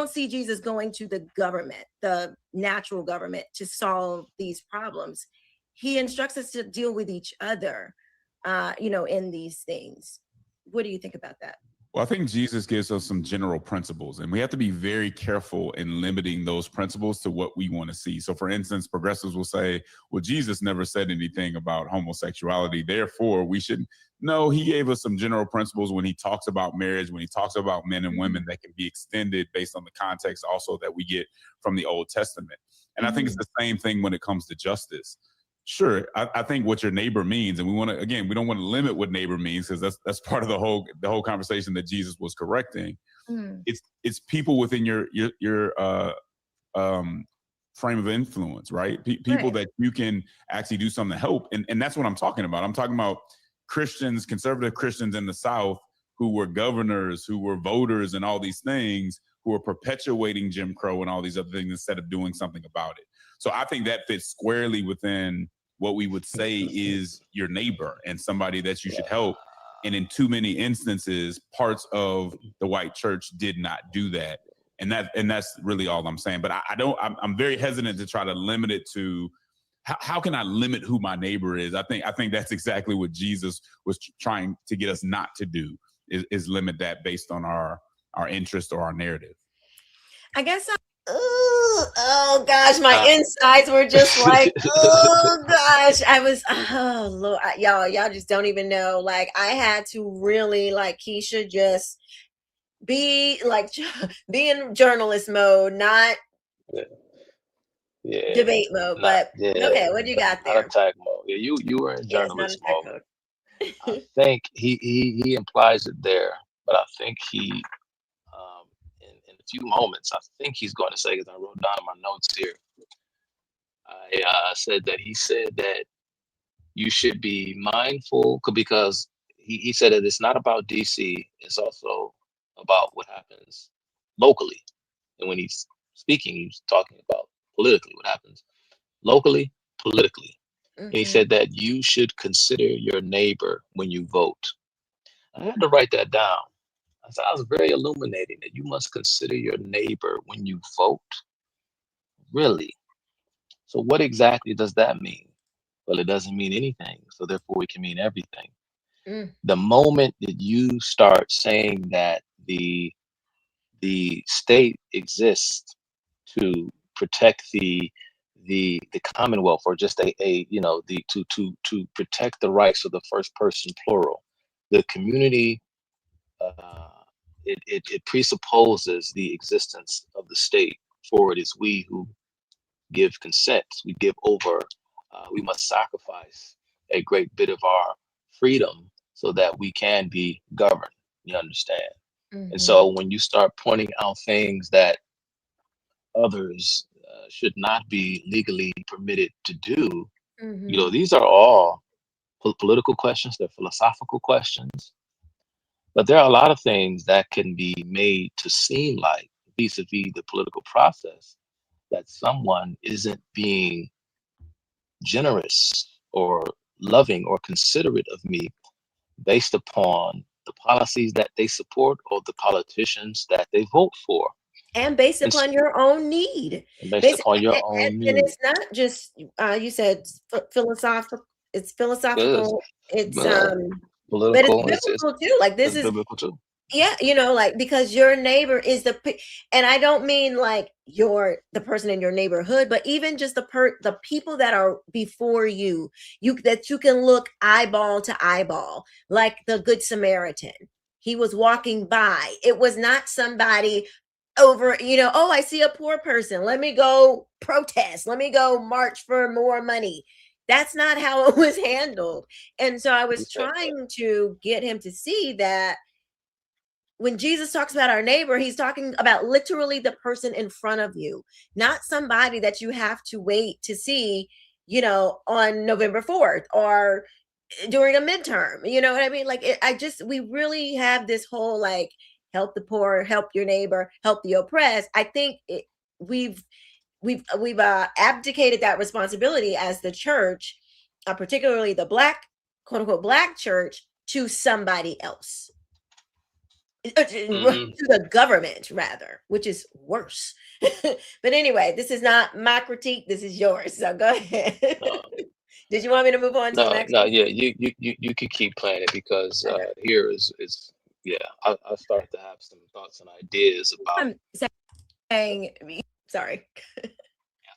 see Jesus going to the government, the natural government, to solve these problems. He instructs us to deal with each other, in these things. What do you think about that? well, I think Jesus gives us some general principles, and we have to be very careful in limiting those principles to what we want to see. So, for instance, progressives will say, well, Jesus never said anything about homosexuality. Therefore, we shouldn't. No, he gave us some general principles when he talks about marriage, when he talks about men and women, that can be extended based on the context also that we get from the Old Testament. And I think it's the same thing when it comes to justice. Sure, I think what your neighbor means, and we don't want to limit what neighbor means, because that's part of the whole conversation that Jesus was correcting. It's people within your frame of influence, right? People Right. that you can actually do something to help, and that's what I'm talking about. I'm talking about Christians, conservative Christians in the South, who were governors, who were voters, and all these things, who are perpetuating Jim Crow and all these other things instead of doing something about it. So I think that fits squarely within what we would say is your neighbor and somebody that you should help. And in too many instances, parts of the white church did not do that. And that's really all I'm saying. But I'm very hesitant to try to limit it to how can I limit who my neighbor is? I think that's exactly what Jesus was trying to get us not to do, is limit that based on our interest or our narrative. I guess oh gosh, my insides were just like, oh gosh, I was, oh Lord, y'all just don't even know. Like, I had to really, like, Keisha, just be in journalist mode, not yeah, debate mode. not But yeah, okay, what you got not there? attack mode. Yeah, you were in Yeah, it's not journalist attack mode. I mode. think he implies it there, but I think he in a few moments, I think he's going to say, because I wrote down in my notes here, I said that he said that you should be mindful, because he said that it's not about DC, it's also about what happens locally. And when he's speaking, he's talking about politically, what happens locally, politically. And he said that you should consider your neighbor when you vote. I had to write that down. I was very illuminating that you must consider your neighbor when you vote. Really? So what exactly does that mean? Well, it doesn't mean anything. So therefore it can mean everything. The moment that you start saying that the state exists to protect the commonwealth, or just a the to protect the rights of the first person plural, the community, it presupposes the existence of the state, for it is we who give consent, we give over, we must sacrifice a great bit of our freedom so that we can be governed. You understand? And so when you start pointing out things that others should not be legally permitted to do, You know, Mm-hmm. these are all political questions, they're philosophical questions, but there are a lot of things that can be made to seem like, vis-a-vis the political process, that someone isn't being generous or loving or considerate of me based upon the policies that they support or the politicians that they vote for. And based It's upon your own need, based basically, upon your own and need. it's not just you said philosophical. It's It's, philosophical. It's uh, but it's political, biblical too. Like this it's is, biblical too. yeah, like because your neighbor is and I don't mean like the person in your neighborhood, but even just the people that are before you, that you can look eyeball to eyeball, like the Good Samaritan. He was walking by. It was not somebody over, oh, I see a poor person, let me go protest, let me go march for more money. That's not how it was handled. And so I was trying to get him to see that when Jesus talks about our neighbor, he's talking about literally the person in front of you, not somebody that you have to wait to see, on November 4th or during a midterm. You know what I mean? Like, we really have this whole like, help the poor, help your neighbor, help the oppressed. I think we've abdicated that responsibility as the church, particularly the black, quote unquote, black church, to somebody else, Hmm. to the government rather, which is worse. But anyway, this is not my critique, this is yours, so go ahead. No, Did you want me to move on to the no, next no. one? Yeah, you could keep playing it because Okay. here is yeah. I started to have some thoughts and ideas about. I'm saying, sorry. I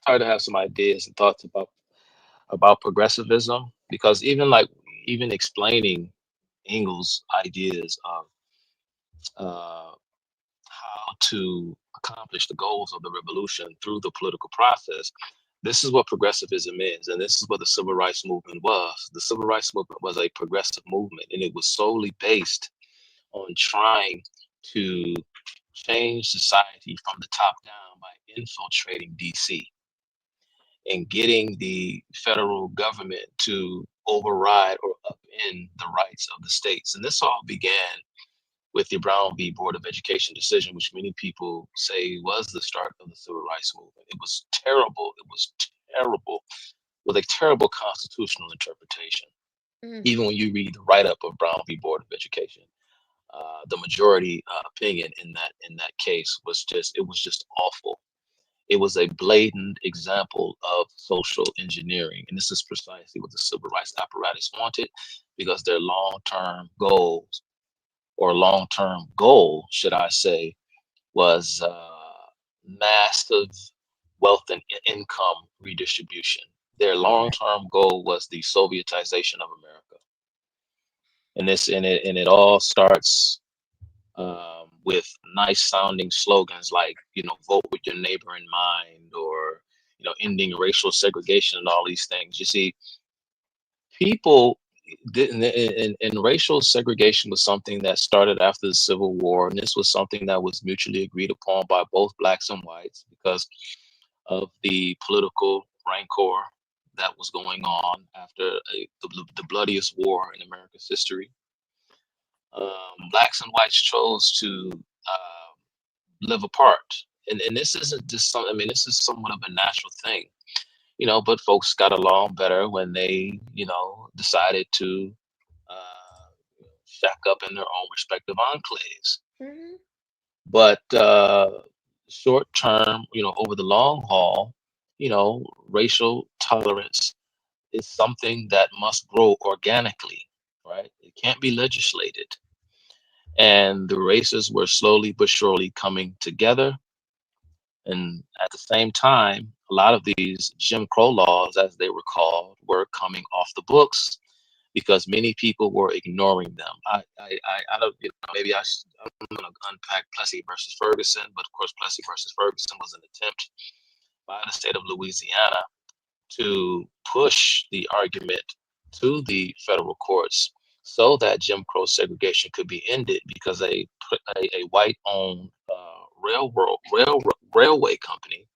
started to have some ideas and thoughts about progressivism because even explaining Engel's ideas of how to accomplish the goals of the revolution through the political process. This is what progressivism is, and this is what the civil rights movement was. The civil rights movement was a progressive movement, and it was solely based on trying to change society from the top down by infiltrating DC and getting the federal government to override or upend the rights of the states. And this all began with the Brown v. Board of Education decision, which many people say was the start of the civil rights movement. It was terrible. It was terrible, with a terrible constitutional interpretation. Mm. Even when you read the write-up of Brown v. Board of Education, the majority opinion in that case was just awful. It was a blatant example of social engineering, and this is precisely what the civil rights apparatus wanted, because their long-term goals or long-term goal, should I say, was massive wealth and income redistribution. Their long-term goal was the Sovietization of America, and it all starts with nice-sounding slogans like vote with your neighbor in mind, or ending racial segregation and all these things. You see, people didn't, and racial segregation was something that started after the Civil War, and this was something that was mutually agreed upon by both blacks and whites because of the political rancor that was going on after the bloodiest war in America's history. Blacks and whites chose to live apart, and this isn't just something. I mean, this is somewhat of a natural thing, but folks got along better when they, decided to shack up in their own respective enclaves. Mhm. But short term, over the long haul, racial tolerance is something that must grow organically, right? It can't be legislated. And the races were slowly but surely coming together. And at the same time, a lot of these Jim Crow laws, as they were called, were coming off the books because many people were ignoring them. I don't, maybe I'm going to unpack Plessy versus Ferguson, but of course, Plessy versus Ferguson was an attempt by the state of Louisiana to push the argument to the federal courts so that Jim Crow segregation could be ended because a white-owned railway company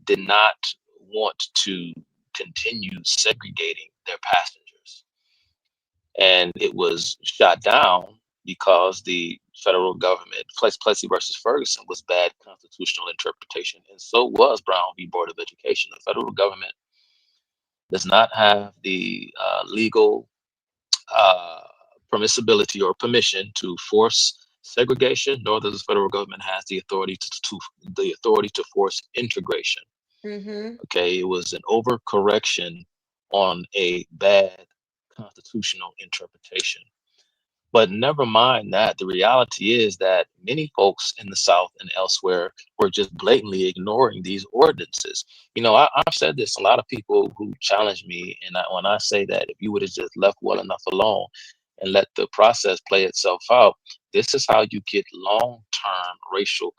did not want to continue segregating their passengers. And it was shot down because the federal government, Plessy versus Ferguson, was bad constitutional interpretation, and so was Brown v. Board of Education. The federal government does not have the legal permissibility or permission to force segregation, nor does the federal government has the authority to force integration. Okay, it was an overcorrection on a bad constitutional interpretation. But never mind that, the reality is that many folks in the South and elsewhere were just blatantly ignoring these ordinances. I've said this, a lot of people who challenge me, and when I say that if you would have just left well enough alone and let the process play itself out, this is how you get long-term racial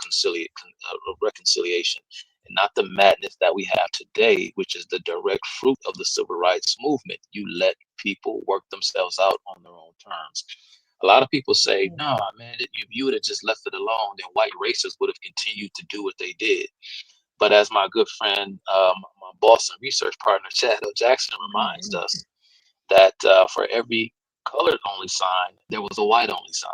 reconciliation, and not the madness that we have today, which is the direct fruit of the civil rights movement. You let people work themselves out on their own terms. A lot of people say, no, man, if you would have just left it alone, then white racists would have continued to do what they did. But as my good friend, my boss and research partner, Shadow Jackson, reminds us that for every colored only sign, there was a white only sign.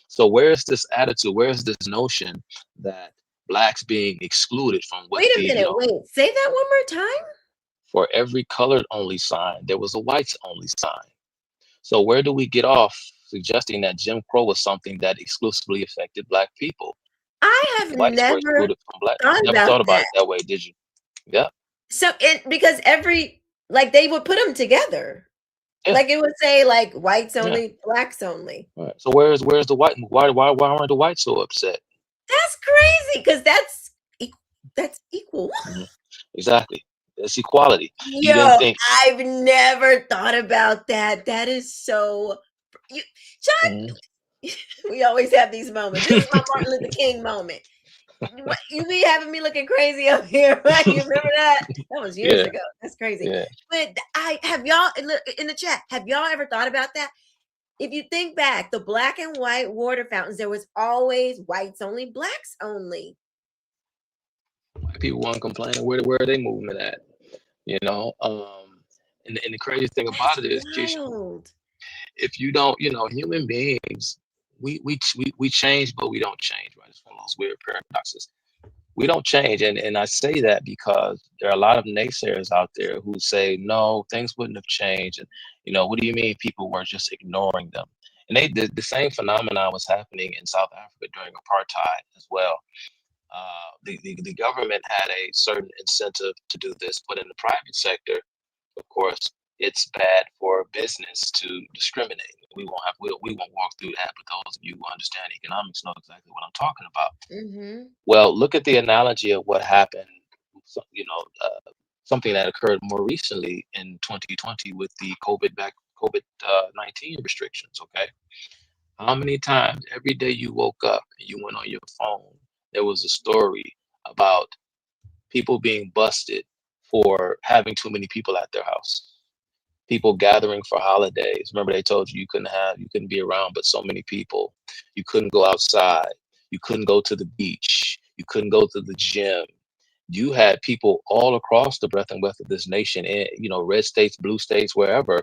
So where's this attitude? Where's this notion that blacks being excluded from what Wait a minute, wait, say that one more time. For every colored only sign, there was a whites only sign. So where do we get off suggesting that Jim Crow was something that exclusively affected black people? I have never thought about it that way, did you? Yeah. So because they would put them together. Yeah. Like it would say like whites only, blacks only. Right. So where's the white? Why aren't the whites so upset? That's crazy, because that's equal. Exactly. It's equality. Yo, I've never thought about that. That is so. John, we always have these moments. This is my Martin Luther King moment. You be having me looking crazy up here, right? You remember that? That was years ago. That's crazy. Yeah. But have y'all in the chat, have y'all ever thought about that? If you think back, the black and white water fountains, there was always whites only, blacks only. White people want to complain. Where are they moving it at? And the crazy thing about it is, if you don't, human beings, we change, but we don't change, right? It's one of those weird paradoxes. We don't change. And I say that because there are a lot of naysayers out there who say, no, things wouldn't have changed. And, what do you mean people were just ignoring them? And the same phenomenon was happening in South Africa during apartheid as well. The government had a certain incentive to do this, but in the private sector, of course, it's bad for business to discriminate. We won't walk through that, but those of you who understand economics know exactly what I'm talking about. Well, look at the analogy of what happened, something that occurred more recently in 2020 with the COVID-19 restrictions. Okay, how many times every day you woke up and you went on your phone, there was a story about people being busted for having too many people at their house, people gathering for holidays. Remember, they told you couldn't be around but so many people. You couldn't go outside. You couldn't go to the beach. You couldn't go to the gym. You had people all across the breadth and width of this nation, and red states, blue states, wherever,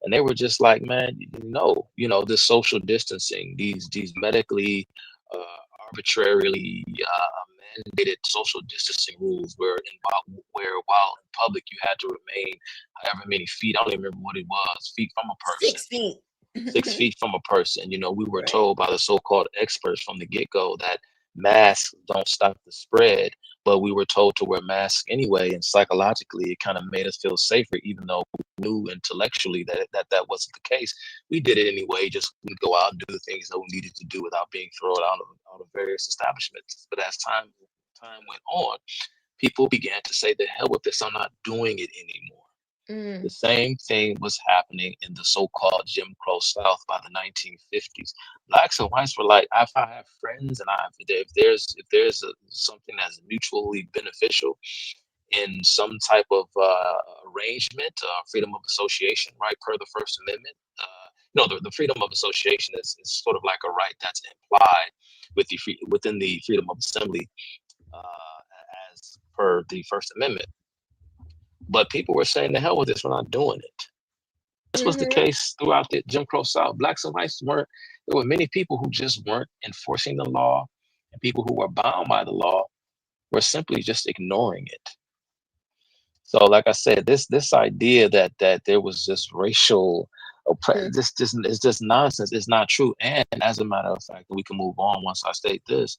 and they were just like, man, this social distancing, these medically arbitrarily mandated social distancing rules where while in public you had to remain however many feet, I don't even remember what it was, feet from a person. 6 feet. 6 feet from a person. We were told by the so-called experts from the get-go that masks don't stop the spread, but we were told to wear masks anyway, and psychologically it kind of made us feel safer, even though we knew intellectually that wasn't the case. We did it anyway, just would go out and do the things that we needed to do without being thrown out of various establishments. But as time went on, people began to say, the hell with this, I'm not doing it anymore. The same thing was happening in the so-called Jim Crow South by the 1950s. Blacks and whites were like, if I have friends and if there's something that's mutually beneficial in some type of arrangement, freedom of association, right, per the First Amendment. The freedom of association is sort of like a right that's implied within the freedom of assembly as per the First Amendment. But people were saying, the hell with this, we're not doing it. This was the case throughout the Jim Crow South. Blacks and whites weren't, there were many people who just weren't enforcing the law, and people who were bound by the law were simply just ignoring it. So, like I said, this idea that there was this racial this is just nonsense. It's not true. And as a matter of fact, we can move on once I state this.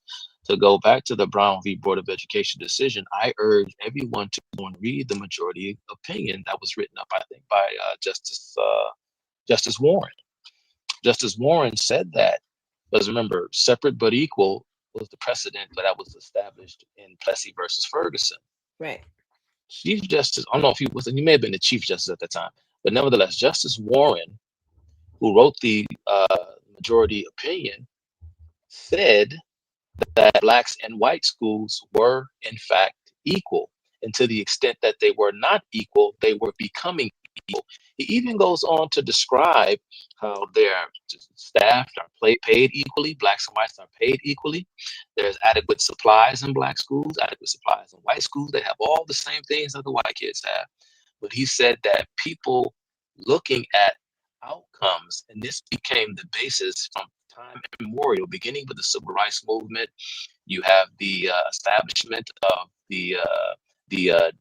To go back to the Brown v. Board of Education decision, I urge everyone to go and read the majority opinion that was written up, I think, by Justice Warren. Justice Warren said that, because remember, separate but equal was the precedent that was established in Plessy versus Ferguson. Right. Chief Justice, I don't know if he was, and he may have been the Chief Justice at the time, but nevertheless, Justice Warren, who wrote the majority opinion, said that blacks and white schools were in fact equal, and to the extent that they were not equal, they were becoming equal. He even goes on to describe how their staff are paid equally, blacks and whites are paid equally. There's adequate supplies in black schools, adequate supplies in white schools. They have all the same things that the white kids have. But he said that people looking at outcomes, and this became the basis from time immemorial, beginning with the civil rights movement. You have the establishment of the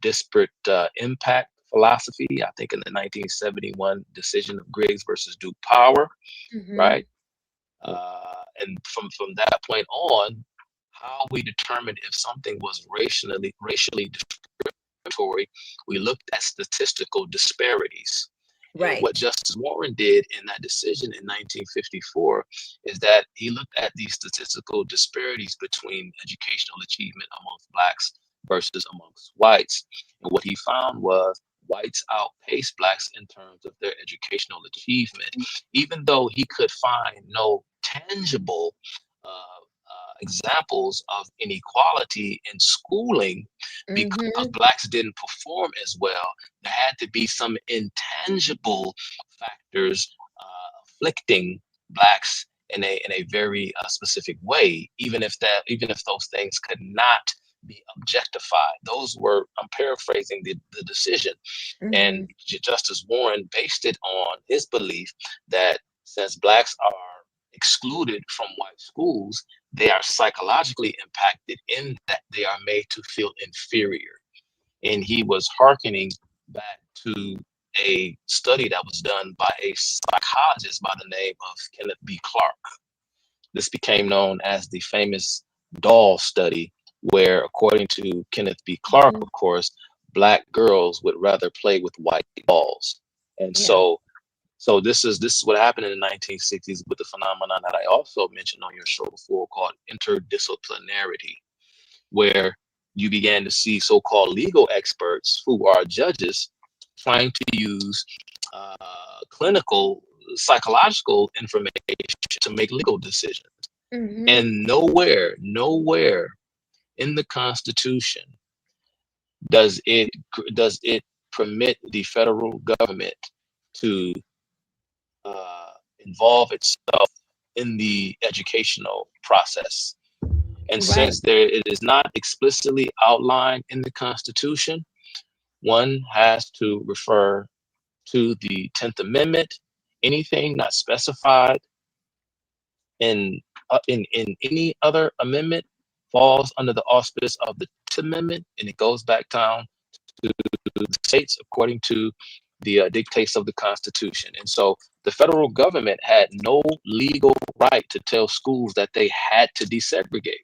disparate impact philosophy, I think in the 1971 decision of Griggs versus Duke Power, right? And from that point on, how we determined if something was racially discriminatory, we looked at statistical disparities. Right. And what Justice Warren did in that decision in 1954 is that he looked at the statistical disparities between educational achievement amongst blacks versus amongst whites. And what he found was whites outpaced blacks in terms of their educational achievement, even though he could find no tangible examples of inequality in schooling because blacks didn't perform as well. There had to be some intangible factors afflicting blacks in a very specific way, even if those things could not be objectified. Those were, I'm paraphrasing the decision, and Justice Warren based it on his belief that since blacks are excluded from white schools, they are psychologically impacted in that they are made to feel inferior. And he was hearkening back to a study that was done by a psychologist by the name of Kenneth B. Clark. This became known as the famous doll study, where, according to Kenneth B. Clark, of course, black girls would rather play with white dolls. And so this is what happened in the 1960s with the phenomenon that I also mentioned on your show before called interdisciplinarity, where you began to see so-called legal experts who are judges trying to use clinical, psychological information to make legal decisions. And nowhere in the Constitution does it permit the federal government to involve itself in the educational process. And since it is not explicitly outlined in the Constitution, one has to refer to the 10th Amendment. Anything not specified in any other amendment falls under the auspice of the 10th Amendment, and it goes back down to the states according to the dictates of the Constitution. And so the federal government had no legal right to tell schools that they had to desegregate.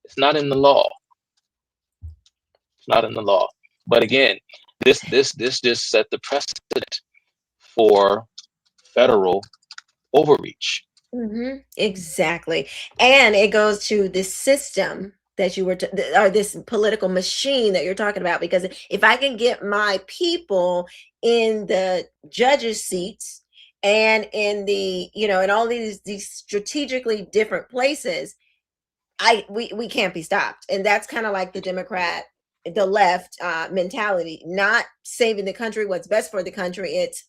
It's not in the law. It's not in the law. But again, this just set the precedent for federal overreach. Exactly. And it goes to this system that you were, or this political machine that you're talking about, because if I can get my people in the judges' seats and in the, in all these strategically different places, we can't be stopped. And that's kind of like the left mentality, not saving the country, what's best for the country. It's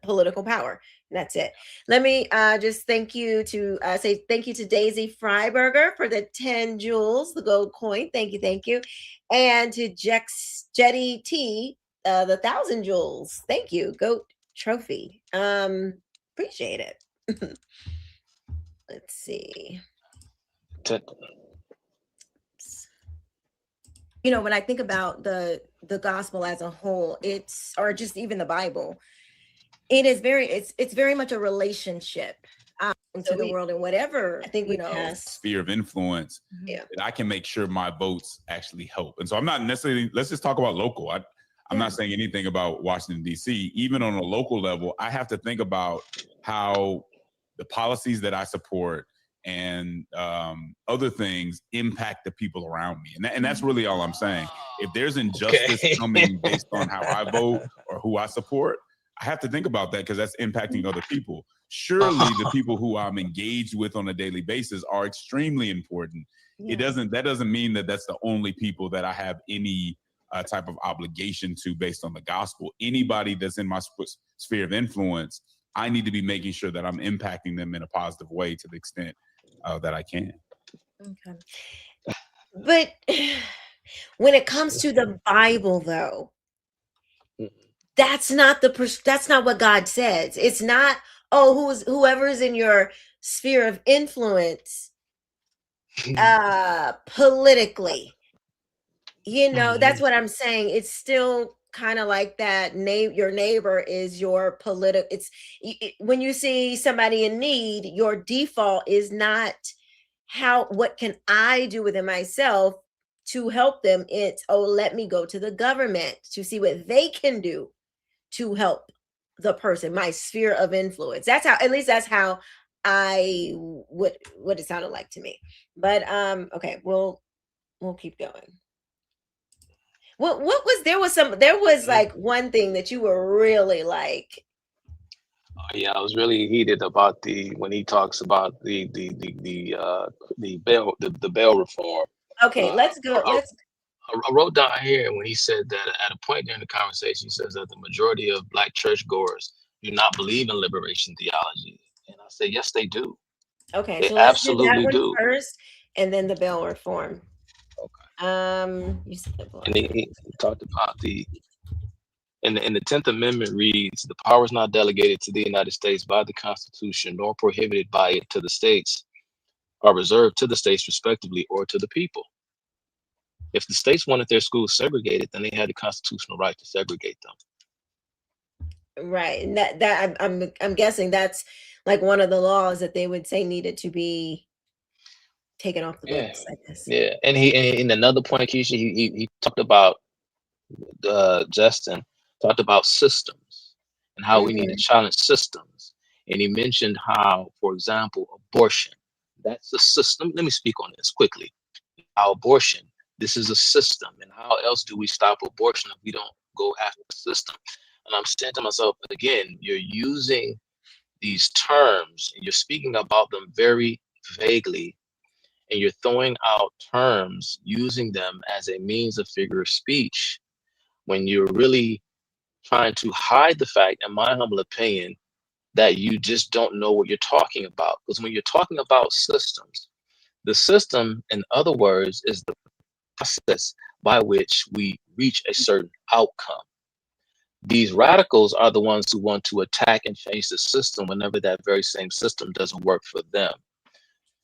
political power. That's it. Let me just thank you to say thank you to Daisy Freiberger for the 10 jewels, the gold coin. Thank you. And to Jetty T, the 1,000 jewels. Thank you. Goat trophy. Appreciate it. Let's see. You know, when I think about the gospel as a whole, it's, or just even the Bible, it is very, it's very much a relationship into the world, and whatever I think we sphere of influence, that I can make sure my votes actually help. And so I'm not necessarily, let's just talk about local. I'm not saying anything about Washington, D.C. Even on a local level, I have to think about how the policies that I support and other things impact the people around me. And that's really all I'm saying. If there's injustice coming based on how I vote or who I support, I have to think about that, because that's impacting other people. Surely the people who I'm engaged with on a daily basis are extremely important. That doesn't mean that that's the only people that I have any type of obligation to based on the gospel. Anybody that's in my sphere of influence, I need to be making sure that I'm impacting them in a positive way to the extent that I can. Okay. But when it comes to the Bible, though, that's not what God says. It's not, whoever's in your sphere of influence politically. You know, that's what I'm saying. It's still kind of like that. Your neighbor is your political. When you see somebody in need, your default is not what can I do within myself to help them. It's, let me go to the government to see what they can do to help the person, my sphere of influence. That's how, at least that's how what it sounded like to me. But okay, we'll keep going. What was there was like one thing that you were really like. Yeah, I was really heated about when he talks about the bail reform. Okay, let's go. I wrote down here when he said that at a point during the conversation, he says that the majority of Black churchgoers do not believe in liberation theology, and I say yes, they do. Okay, they so let's absolutely do that one first, and then the bail reform. Okay. You said the and he talked about in the 10th Amendment reads, the power is not delegated to the United States by the Constitution, nor prohibited by it to the states, are reserved to the states respectively or to the people. If the states wanted their schools segregated, then they had the constitutional right to segregate them. Right, and that I'm guessing that's like one of the laws that they would say needed to be taken off the books, I guess. Yeah, and in another point, Keisha, he talked about Justin talked about systems and how we need to challenge systems, and he mentioned how, for example, abortion, that's a system. Let me speak on this quickly. How abortion, this is a system, and how else do we stop abortion if we don't go after the system? And I'm saying to myself, again, you're using these terms and you're speaking about them very vaguely, and you're throwing out terms using them as a means of figure of speech when you're really trying to hide the fact, in my humble opinion, that you just don't know what you're talking about. Because when you're talking about systems, the system, in other words, is the process by which we reach a certain outcome. These radicals are the ones who want to attack and change the system whenever that very same system doesn't work for them.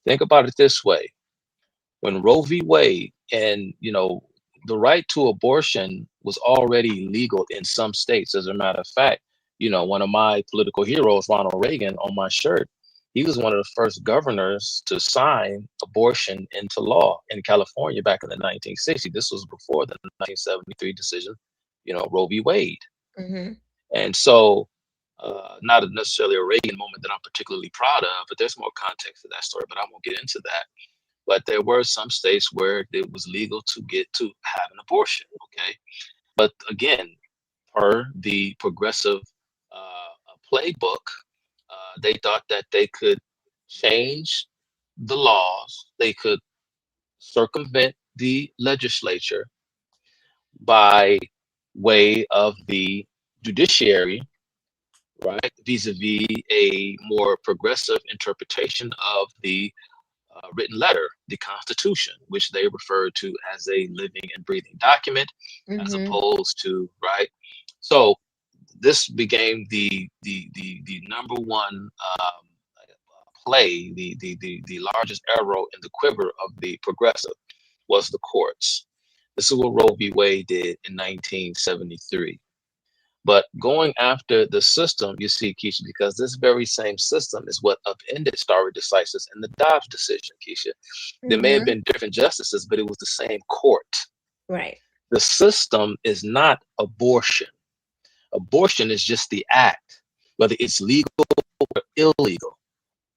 Think about it this way. When Roe v. Wade and, the right to abortion was already legal in some states. As a matter of fact, one of my political heroes, Ronald Reagan, on my shirt, he was one of the first governors to sign abortion into law in California back in the 1960s. This was before the 1973 decision, Roe v. Wade. And so, not necessarily a Reagan moment that I'm particularly proud of, but there's more context to that story, but I won't get into that. But there were some states where it was legal to get to have an abortion, okay? But again, per the progressive playbook, they thought that they could change the laws, they could circumvent the legislature by way of the judiciary right, vis-a-vis a more progressive interpretation of the written letter, the Constitution, which they refer to as a living and breathing document, as opposed to, right? So this became the number one play, the largest arrow in the quiver of the progressive was the courts. This is what Roe v. Wade did in 1973. But going after the system, you see, Keisha, because this very same system is what upended stare decisis in the Dobbs decision, Keisha. There may have been different justices, but it was the same court. Right. The system is not abortion. Abortion is just the act, whether it's legal or illegal.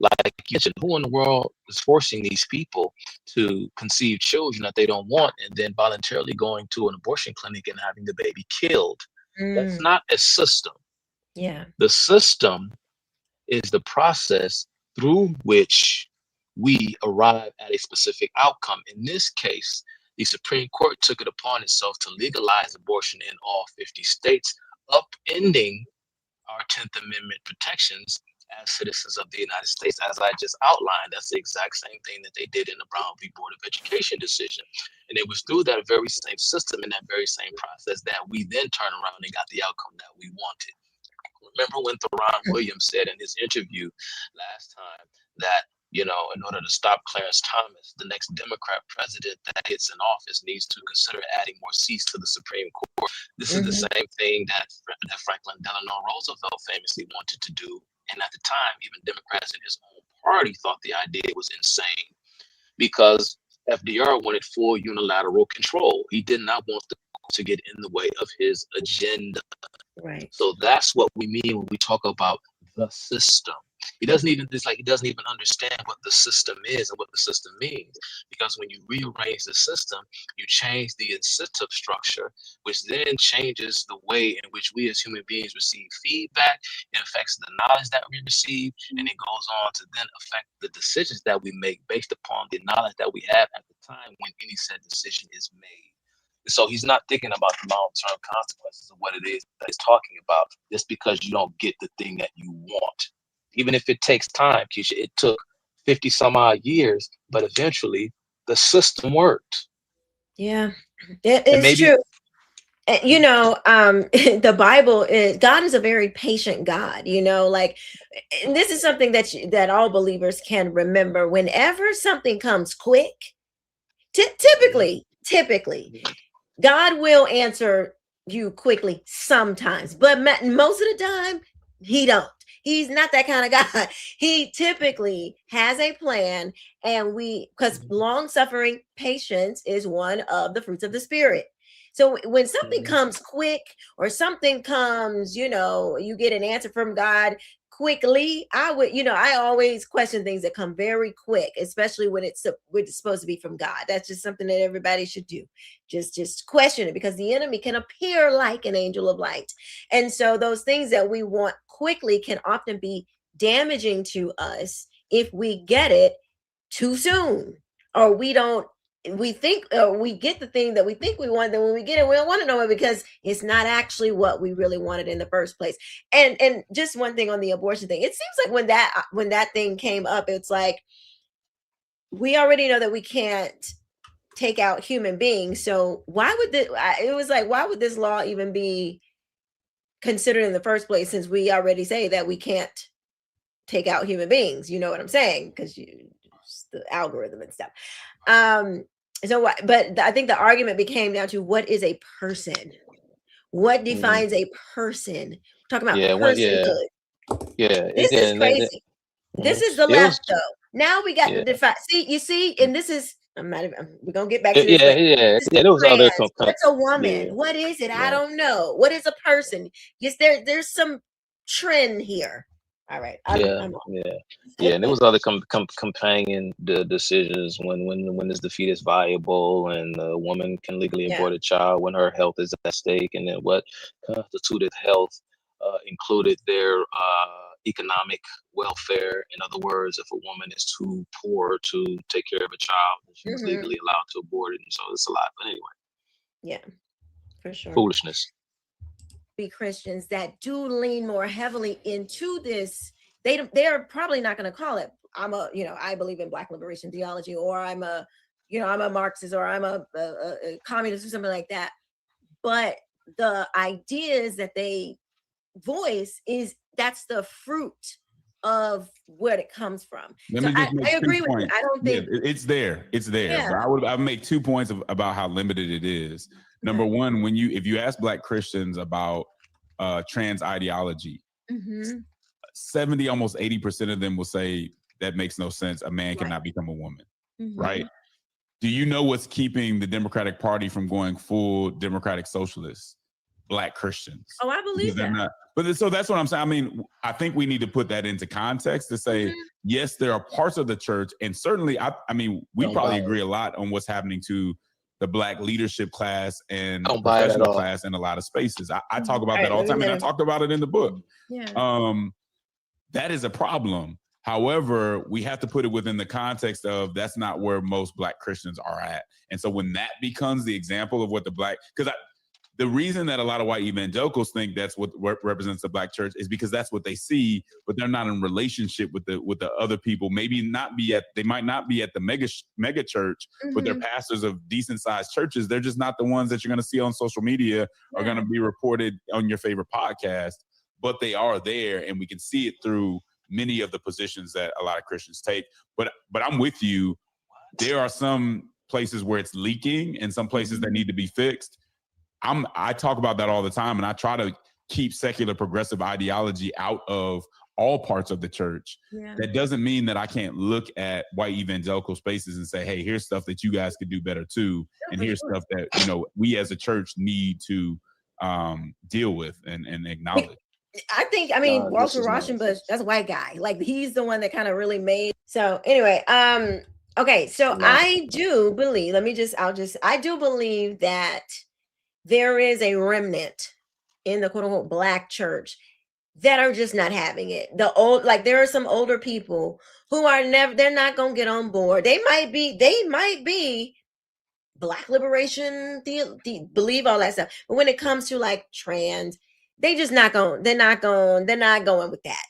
Like you mentioned, who in the world is forcing these people to conceive children that they don't want and then voluntarily going to an abortion clinic and having the baby killed? That's not a system. Yeah. The system is the process through which we arrive at a specific outcome. In this case, the Supreme Court took it upon itself to legalize abortion in all 50 states, upending our 10th Amendment protections as citizens of the United States. As I just outlined, that's the exact same thing that they did in the Brown v. Board of Education decision. And it was through that very same system and that very same process that we then turned around and got the outcome that we wanted. Remember when Theron Williams said in his interview last time that, you know, in order to stop Clarence Thomas, the next Democrat president that gets in office needs to consider adding more seats to the Supreme Court. This is the same thing that Franklin Delano Roosevelt famously wanted to do. And at the time, even Democrats in his own party thought the idea was insane because FDR wanted full unilateral control. He did not want to get in the way of his agenda. Right. So that's what we mean when we talk about the system. He doesn't even understand what the system is and what the system means. Because when you rearrange the system, you change the incentive structure, which then changes the way in which we as human beings receive feedback. It affects the knowledge that we receive, and it goes on to then affect the decisions that we make based upon the knowledge that we have at the time when any said decision is made. So he's not thinking about the long-term consequences of what it is that he's talking about just because you don't get the thing that you want. Even if it takes time, Keisha, it took 50 some odd years, but eventually the system worked. Yeah, it is true. You know, the Bible is, God is a very patient God, you know, like, and this is something that all believers can remember. Whenever something comes quick, typically, God will answer you quickly sometimes, but most of the time he don't. He's not that kind of guy. He typically has a plan, and because long suffering patience is one of the fruits of the spirit. So when something comes quick or something comes, you know, you get an answer from God quickly, I always question things that come very quick, especially when it's supposed to be from God. That's just something that everybody should do. Just question it, because the enemy can appear like an angel of light. And so those things that we want quickly can often be damaging to us if we get it too soon, or we think we get the thing that we think we want, then when we get it, we don't want to know it because it's not actually what we really wanted in the first place. And just one thing on the abortion thing, it seems like when that thing came up, it's like, we already know that we can't take out human beings, so why would this law even be considered in the first place, since we already say that we can't take out human beings? You know what I'm saying? Because the algorithm and stuff. But I think the argument became down to, what is a person? What defines a person? We're talking about personhood. This is crazy. This is the left, though. Now we got to define. See, and this is, we're gonna get back to this. There was other. What's a woman? What is it? I don't know. What is a person? Yes, there's some trend here. All right. And there was other companion decisions when is the fetus viable, and the woman can legally abort a child when her health is at stake, and then what constituted health included their economic welfare. In other words, if a woman is too poor to take care of a child, she's legally allowed to abort it, and so it's a lot. But anyway, for sure, foolishness. be Christians that do lean more heavily into this. They're probably not going to call it, I believe in Black Liberation Theology, or I'm a Marxist, or I'm a communist, or something like that. But the ideas that they voice that's the fruit of what it comes from. Let so me just make I agree with you. points. I don't think it's there. Yeah. But I would make 2 points about how limited it is. Number one, if you ask Black Christians about trans ideology, 70, almost 80% of them will say that makes no sense. A man cannot become a woman, right? Do you know what's keeping the Democratic Party from going full democratic socialist? Black Christians. Oh, I believe that. So that's what I'm saying. I mean, I think we need to put that into context to say, yes, there are parts of the church, and certainly, I mean, we probably agree a lot on what's happening to the Black leadership class and professional class in a lot of spaces. I talk about that all the time, and I talked about it in the book. That is a problem. However, we have to put it within the context of that's not where most Black Christians are at. And so when that becomes the example of what the reason that a lot of white evangelicals think that's what represents the Black church is because that's what they see, but they're not in relationship with the other people. They might not be at the mega church, but they're pastors of decent sized churches. They're just not the ones that you're going to see on social media or going to be reported on your favorite podcast, but they are there, and we can see it through many of the positions that a lot of Christians take. But I'm with you. There are some places where it's leaking and some places that need to be fixed. I talk about that all the time, and I try to keep secular progressive ideology out of all parts of the church. That doesn't mean that I can't look at white evangelical spaces and say, hey, here's stuff that you guys could do better too. And here's stuff that, we as a church need to deal with and acknowledge. I mean, Walter Rauschenbusch, that's a white guy. Like, he's the one that kind of really made. So anyway, okay. So I do believe, I do believe that there is a remnant in the quote unquote Black church that are just not having it. There are some older people who they're not going to get on board. They might be Black Liberation, believe all that stuff. But when it comes to like trans, they're not going with that.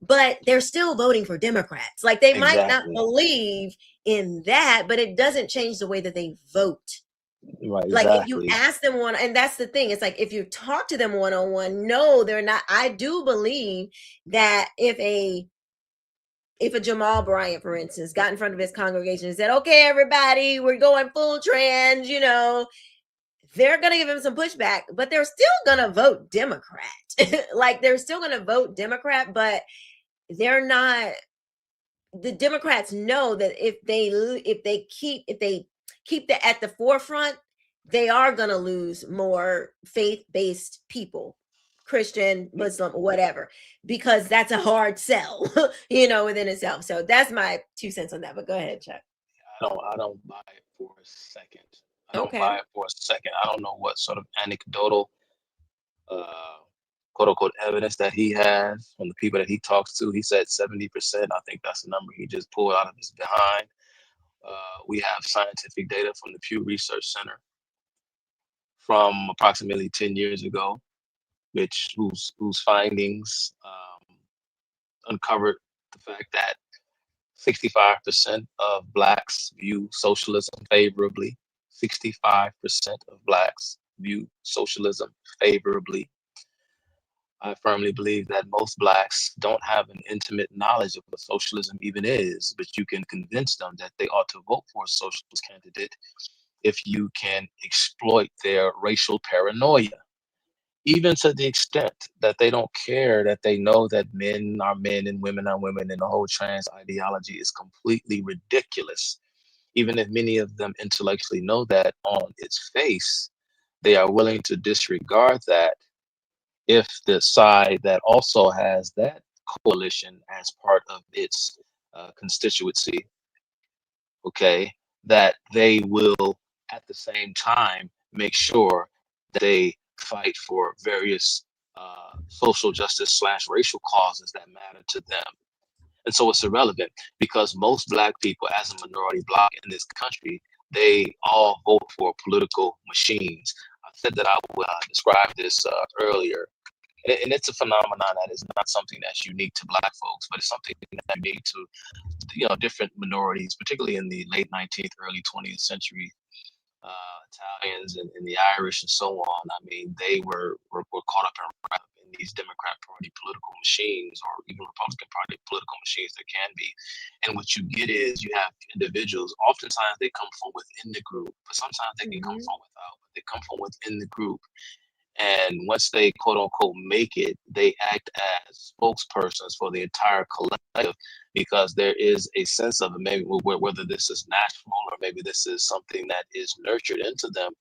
But they're still voting for Democrats. Like, they might not believe in that, but it doesn't change the way that they vote. Right, like if you ask them and that's the thing, it's like if you talk to them one-on-one, no, they're not. I do believe that if a Jamal Bryant, for instance, got in front of his congregation and said, okay, everybody, we're going full trans, they're gonna give him some pushback, but they're still gonna vote Democrat. Like, they're still gonna vote Democrat, but they're not. The Democrats know that if they keep that at the forefront, they are going to lose more faith-based people, Christian, Muslim, whatever, because that's a hard sell, within itself. So that's my 2 cents on that. But go ahead, Chuck. I don't buy it for a second. I don't know what sort of anecdotal, quote unquote, evidence that he has from the people that he talks to. He said 70%. I think that's the number he just pulled out of his behind. We have scientific data from the Pew Research Center from approximately 10 years ago, whose findings uncovered the fact that 65% of Blacks view socialism favorably. 65% of Blacks view socialism favorably. I firmly believe that most Blacks don't have an intimate knowledge of what socialism even is, but you can convince them that they ought to vote for a socialist candidate if you can exploit their racial paranoia, even to the extent that they don't care, that they know that men are men and women are women, and the whole trans ideology is completely ridiculous. Even if many of them intellectually know that on its face, they are willing to disregard that if the side that also has that coalition as part of its constituency, okay, that they will at the same time make sure that they fight for various social justice / racial causes that matter to them. And so it's irrelevant, because most Black people, as a minority bloc in this country, they all vote for political machines. I said that I would describe this earlier. And it's a phenomenon that is not something that's unique to Black folks, but it's something that unique to different minorities, particularly in the late 19th, early 20th century. Italians and the Irish and so on. I mean, they were caught up in these Democrat Party political machines, or even Republican Party political machines that can be. And what you get is you have individuals. Oftentimes they come from within the group, but sometimes they can come from without. But they come from within the group. And once they quote unquote make it, they act as spokespersons for the entire collective, because there is a sense of it, maybe whether this is natural or maybe this is something that is nurtured into them,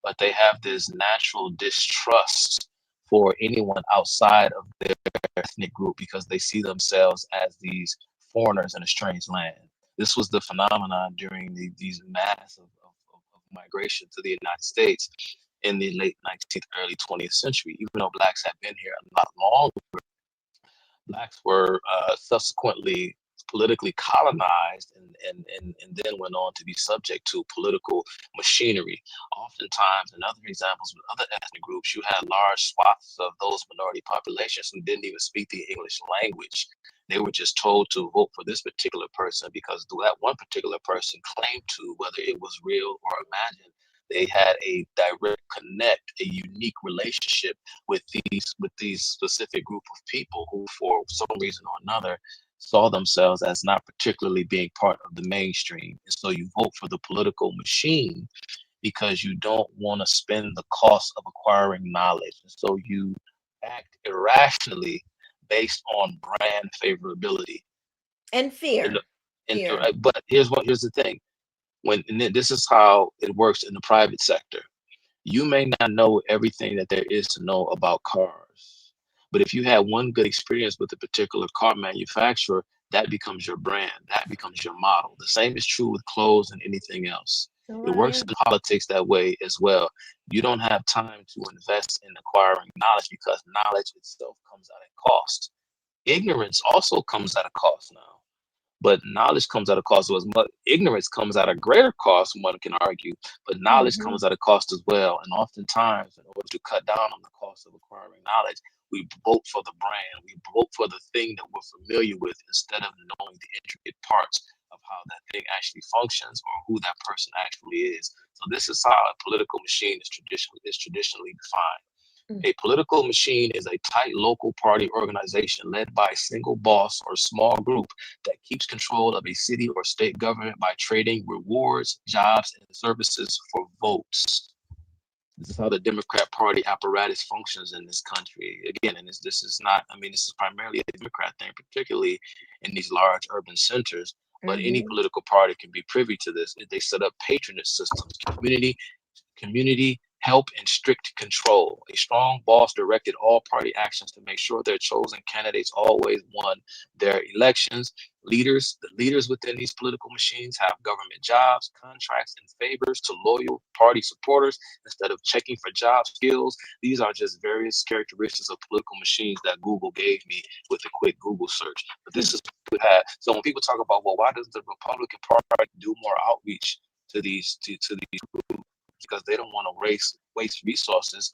but they have this natural distrust for anyone outside of their ethnic group because they see themselves as these foreigners in a strange land. This was the phenomenon during these mass of migration to the United States in the late 19th, early 20th century. Even though Blacks have been here a lot longer, Blacks were subsequently politically colonized and then went on to be subject to political machinery. Oftentimes, in other examples with other ethnic groups, you had large swaths of those minority populations who didn't even speak the English language. They were just told to vote for this particular person because that one particular person claimed to, whether it was real or imagined, they had a direct connect, a unique relationship with these specific group of people who, for some reason or another, saw themselves as not particularly being part of the mainstream. And so you vote for the political machine because you don't want to spend the cost of acquiring knowledge. And so you act irrationally based on brand favorability and fear. But here's the thing. This is how it works in the private sector. You may not know everything that there is to know about cars, but if you had one good experience with a particular car manufacturer, that becomes your brand, that becomes your model. The same is true with clothes and anything else. It works in politics that way as well. You don't have time to invest in acquiring knowledge because knowledge itself comes at a cost. Ignorance also comes at a cost now. But knowledge comes at a cost. So as much ignorance comes at a greater cost, one can argue, but knowledge comes at a cost as well. And oftentimes, in order to cut down on the cost of acquiring knowledge, we vote for the brand. We vote for the thing that we're familiar with instead of knowing the intricate parts of how that thing actually functions or who that person actually is. So this is how a political machine is traditionally defined. A political machine is a tight local party organization led by a single boss or small group that keeps control of a city or state government by trading rewards, jobs, and services for votes. This is how the Democrat Party apparatus functions in this country. Again, and this is not, I mean, this is primarily a Democrat thing, particularly in these large urban centers. But any political party can be privy to this. They set up patronage systems, community help, and strict control. A strong boss directed all party actions to make sure their chosen candidates always won their elections. The leaders within these political machines have government jobs, contracts, and favors to loyal party supporters instead of checking for job skills. These are just various characteristics of political machines that Google gave me with a quick Google search. But this is what we had. So when people talk about, well, why does the Republican Party do more outreach to these groups? Because they don't want to waste resources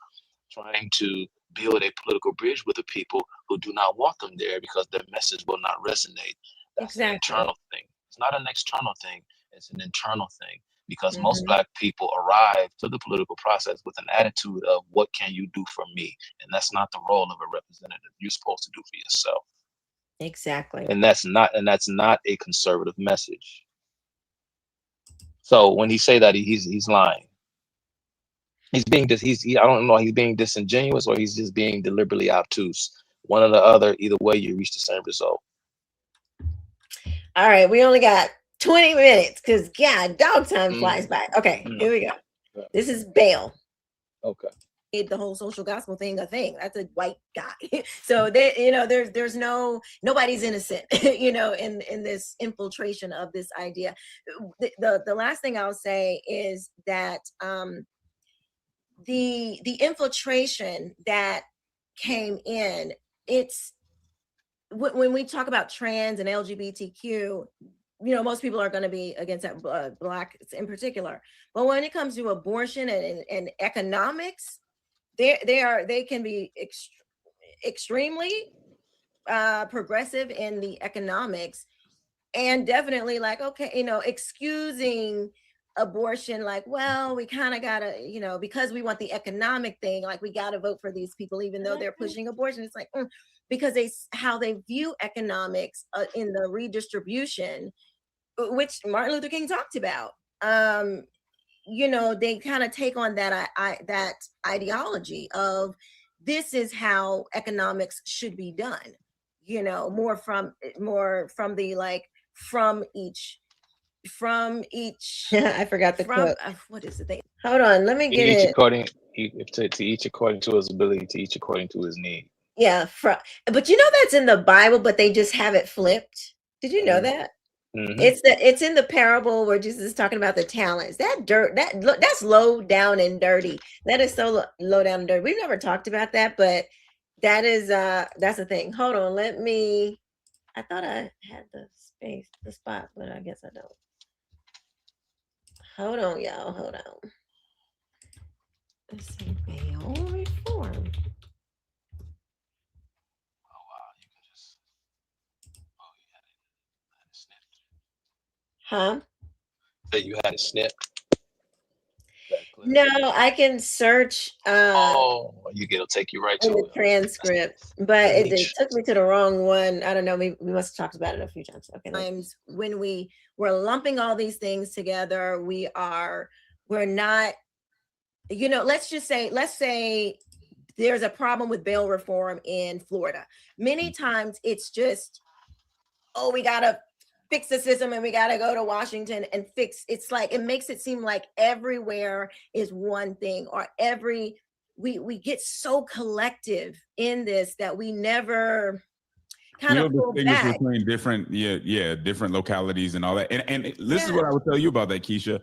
trying to build a political bridge with the people who do not want them there because their message will not resonate. That's an internal thing. It's not an external thing. It's an internal thing because most Black people arrive to the political process with an attitude of what can you do for me? And that's not the role of a representative. You're supposed to do for yourself. Exactly. And that's not a conservative message. So when he say that, he's lying. I don't know, he's being disingenuous or he's just being deliberately obtuse. One or the other, either way, you reach the same result. All right, we only got 20 minutes because God, dog time flies by. Okay, here we go. This is Bale. Okay. The whole social gospel thing a thing. That's a white guy. So there's nobody's innocent, in this infiltration of this idea. The last thing I'll say is that the infiltration that came in, it's when we talk about trans and LGBTQ, most people are going to be against that, Black in particular. But when it comes to abortion and economics, they can be extremely progressive in the economics, and definitely like, okay, excusing abortion, like, well, we kind of gotta, because we want the economic thing, like we gotta vote for these people even though they're pushing abortion. It's like, because how they view economics in the redistribution, which Martin Luther King talked about. They kind of take on that that ideology of, this is how economics should be done, more from the, like, from each I forgot the quote. What is the thing? Hold on, let me get Each it. according to each according to his ability, to each according to his need. Yeah, but that's in the Bible, but they just have it flipped. Did you know that? Mm-hmm. It's in the parable where Jesus is talking about the talents. That's low down and dirty. That is so low down and dirty. We've never talked about that, but that's the thing. Hold on, I thought I had the spot, but I guess I don't. Hold on, y'all. Hold on. Let's see. Bail reform. Oh wow, you can just you had it snipped. Huh? That you had it snipped. No, I can search it'll take you right to the it. transcript, but it took me to the wrong one. I don't know, we must have talked about it a few times. Okay. Times when we're lumping all these things together, we're not, let's say there's a problem with bail reform in Florida. Many times it's just, we gotta fix the system and we gotta go to Washington and fix. It's like, it makes it seem like everywhere is one thing, or we get so collective in this that we never kind of pull back between different different localities and all that. And this is what I would tell you about that, Keisha.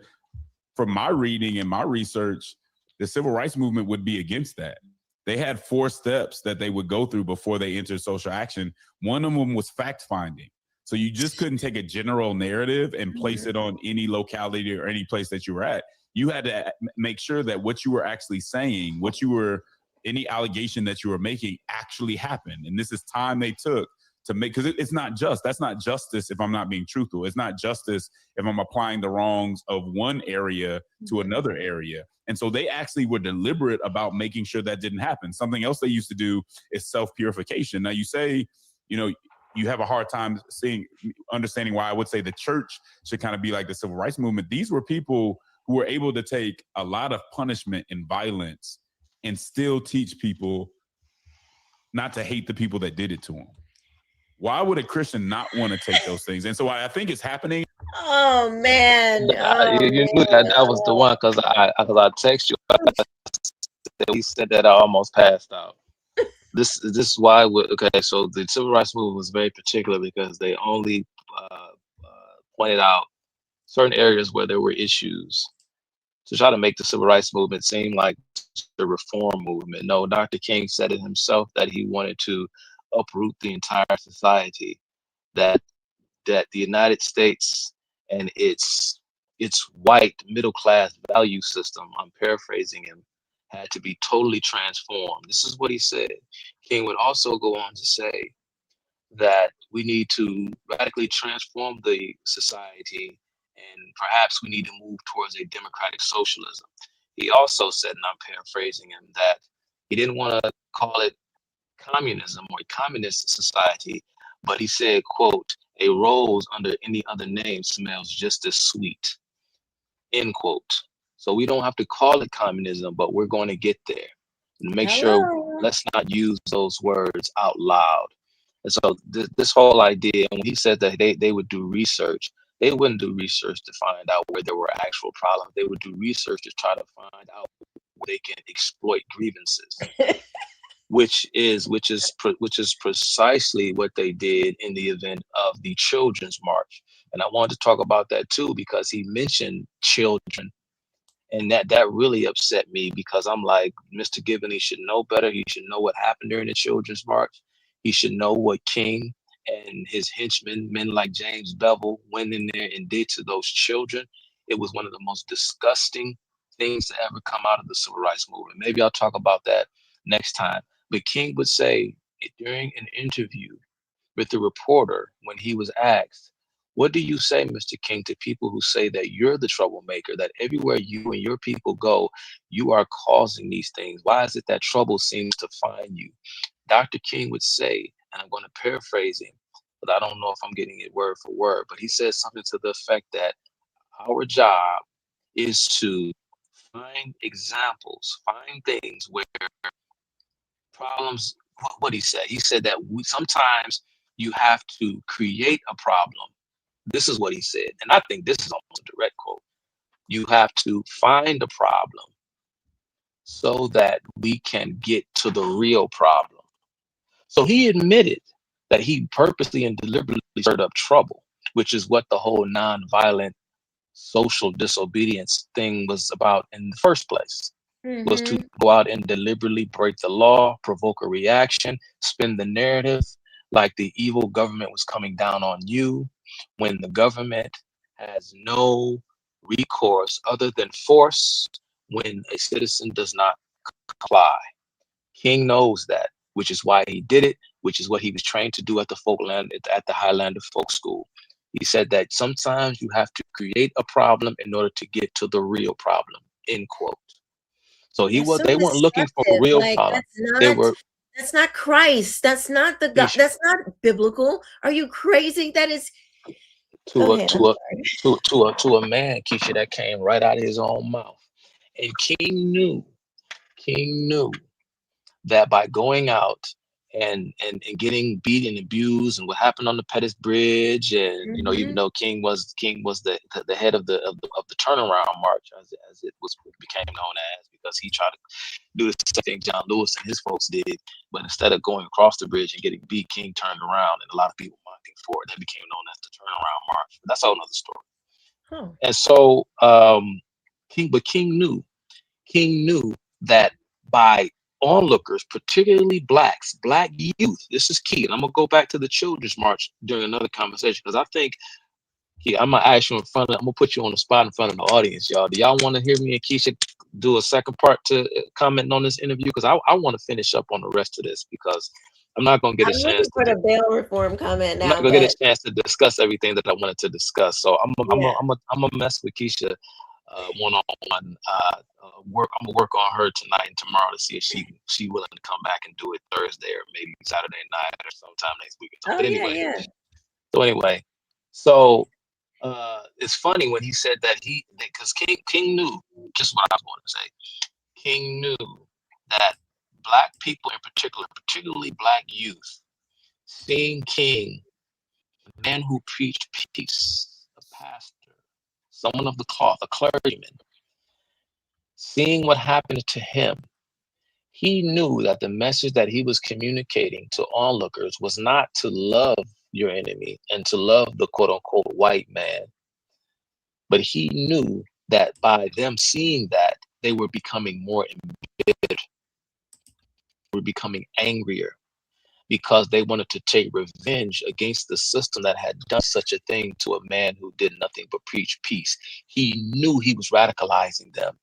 From my reading and my research, the civil rights movement would be against that. They had 4 steps that they would go through before they entered social action. One of them was fact finding. So you just couldn't take a general narrative and place it on any locality or any place that you were at. You had to make sure that what you were actually saying, any allegation that you were making actually happened. And this is time they took to make, because it's not just, that's not justice if I'm not being truthful. It's not justice if I'm applying the wrongs of one area to another area. And so they actually were deliberate about making sure that didn't happen. Something else they used to do is self-purification. Now you say, you have a hard time understanding why I would say the church should kind of be like the civil rights movement. These were people who were able to take a lot of punishment and violence and still teach people not to hate the people that did it to them. Why would a Christian not want to take those things? And so I think it's happening. Oh man! You knew that was the one, because I text you. He said that I almost passed out. This is why. So the civil rights movement was very particular because they only pointed out certain areas where there were issues to try to make the civil rights movement seem like the reform movement. No, Dr. King said it himself that he wanted to uproot the entire society, that the United States and its white middle class value system, I'm paraphrasing him, had to be totally transformed. This is what he said. King would also go on to say that we need to radically transform the society, and perhaps we need to move towards a democratic socialism. He also said, and I'm paraphrasing him, that he didn't want to call it communism or a communist society, but he said, quote, a rose under any other name smells just as sweet, end quote. So we don't have to call it communism, but we're going to get there. And make sure, let's not use those words out loud. And so this whole idea, when he said that they would do research, they wouldn't do research to find out where there were actual problems. They would do research to try to find out where they can exploit grievances. which is precisely what they did in the event of the Children's March. And I wanted to talk about that too, because he mentioned children, and that really upset me, because I'm like, Mr. Giboney should know better. He should know what happened during the Children's March. He should know what King and his henchmen, men like James Bevel, went in there and did to those children. It was one of the most disgusting things to ever come out of the civil rights movement. Maybe I'll talk about that next time. But King would say during an interview with the reporter when he was asked, "What do you say, Mr. King, to people who say that you're the troublemaker, that everywhere you and your people go, you are causing these things? Why is it that trouble seems to find you?" Dr. King would say, and I'm going to paraphrase him, but I don't know if I'm getting it word for word, but he says something to the effect that our job is to find examples, find things where problems, what he said. He said that sometimes you have to create a problem. This is what he said. And I think this is almost a direct quote. You have to find a problem so that we can get to the real problem. So he admitted that he purposely and deliberately stirred up trouble, which is what the whole nonviolent social disobedience thing was about in the first place. Was to go out and deliberately break the law, provoke a reaction, spin the narrative like the evil government was coming down on you, when the government has no recourse other than force when a citizen does not comply. King knows that, which is why he did it, which is what he was trained to do at the Highlander Folk School. He said that sometimes you have to create a problem in order to get to the real problem, end quote. So That's so they weren't looking for a destructive. real Like problem. They were that's not Christ. That's not the God. That's not biblical. Are you crazy? That is. Go to a ahead. I'm to a sorry. to a man, Keisha, that came right out of his own mouth. And King knew that by going out and getting beat and abused and what happened on the Pettus Bridge, and even though King was the head of the turnaround march, as it became known as, because he tried to do the same thing John Lewis and his folks did, but instead of going across the bridge and getting beat, King turned around, and a lot of people mocked him for it. That became known as the turnaround march. But that's a whole nother story. Oh. And so King knew that by onlookers, particularly black youth, this is key. And I'm gonna go back to the children's march during another conversation, because I think I'm gonna ask you I'm gonna put you on the spot in front of the audience, y'all. Do y'all want to hear me and Keisha do a second part to comment on this interview? Because I want to finish up on the rest of this, because I'm not gonna get a I'm looking chance for to. the bail reform comment I'm not now, gonna get but a chance to discuss everything that I wanted to discuss. So I'm yeah. gonna mess with Keisha one on one. I'm gonna work on her tonight and tomorrow to see if she willing to come back and do it Thursday or maybe Saturday night or sometime next week or Oh something. yeah, But yeah. so it's funny when he said that because King knew just what I was going to say. King knew that black people in particular, particularly black youth, seeing King, a man who preached peace, a pastor, someone of the cloth, a clergyman, seeing what happened to him, he knew that the message that he was communicating to onlookers was not to love your enemy and to love the quote unquote white man, but he knew that by them seeing that, they were becoming more embittered, were becoming angrier, because they wanted to take revenge against the system that had done such a thing to a man who did nothing but preach peace. He knew he was radicalizing them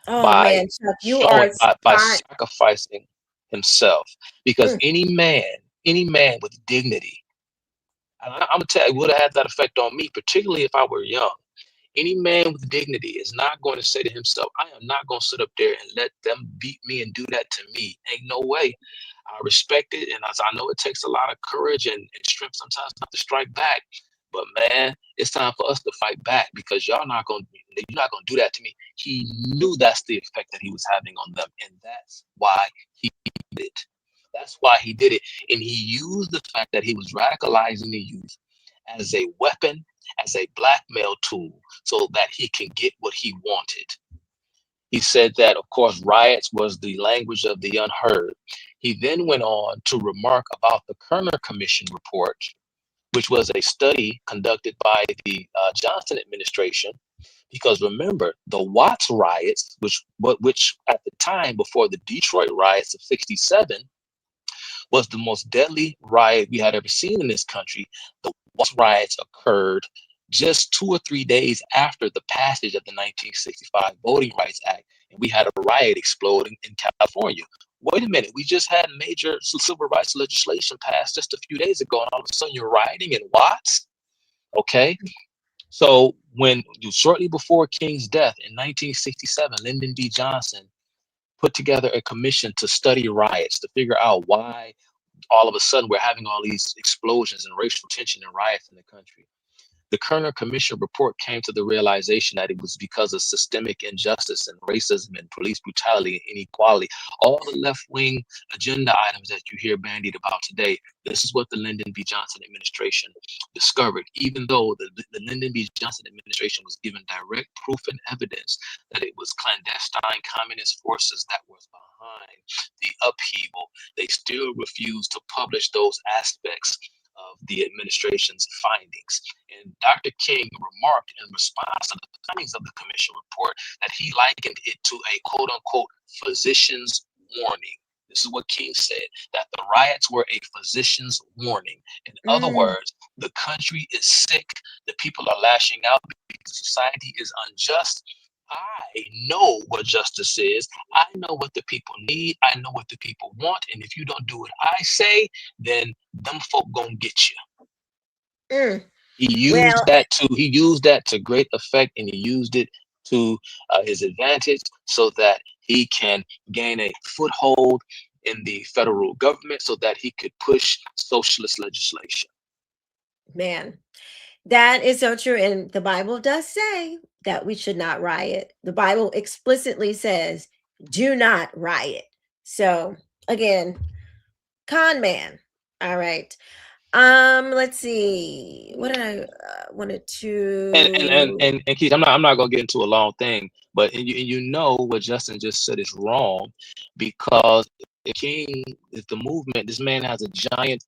Oh by man, Chuck, you are by spot. sacrificing himself, because any man with dignity, and I'm gonna tell you, would have had that effect on me, particularly if I were young. Any man with dignity is not going to say to himself, I am not going to sit up there and let them beat me and do that to me. Ain't no way. I respect it. And as I know, it takes a lot of courage and strength sometimes not to strike back. But man, it's time for us to fight back, because you're not going to do that to me. He knew that's the effect that he was having on them. And that's why he did it. That's why he did it. And he used the fact that he was radicalizing the youth as a weapon, as a blackmail tool, so that he can get what he wanted. He said that, of course, riots was the language of the unheard. He then went on to remark about the Kerner Commission report, which was a study conducted by the Johnson administration. Because remember, the Watts riots, which at the time before the Detroit riots of '67, was the most deadly riot we had ever seen in this country. The Watts riots occurred just 2 or 3 days after the passage of the 1965 Voting Rights Act, and we had a riot explode in California. Wait a minute, we just had major civil rights legislation passed just a few days ago, and all of a sudden you're rioting in Watts? Okay. So when shortly before King's death in 1967, Lyndon B. Johnson put together a commission to study riots, to figure out why all of a sudden we're having all these explosions and racial tension and riots in the country. The Kerner Commission report came to the realization that it was because of systemic injustice and racism and police brutality and inequality. All the left-wing agenda items that you hear bandied about today, this is what the Lyndon B. Johnson administration discovered, even though the Lyndon B. Johnson administration was given direct proof and evidence that it was clandestine communist forces that was behind the upheaval. They still refused to publish those aspects of the administration's findings. And Dr. King remarked in response to the findings of the commission report that he likened it to a quote unquote physician's warning. This is what King said, that the riots were a physician's warning. In other words, the country is sick, the people are lashing out because society is unjust. I know what justice is. I know what the people need. I know what the people want. And if you don't do what I say, then them folk gonna get you. He used that to great effect, and he used it to his advantage so that he can gain a foothold in the federal government so that he could push socialist legislation. Man, that is so true. And the Bible does say that we should not riot. The Bible explicitly says, do not riot. So again, con man. All right. Let's see. What did I wanted to and Keith, I'm not gonna get into a long thing, but you know what Justin just said is wrong, because if King is the movement, this man has a giant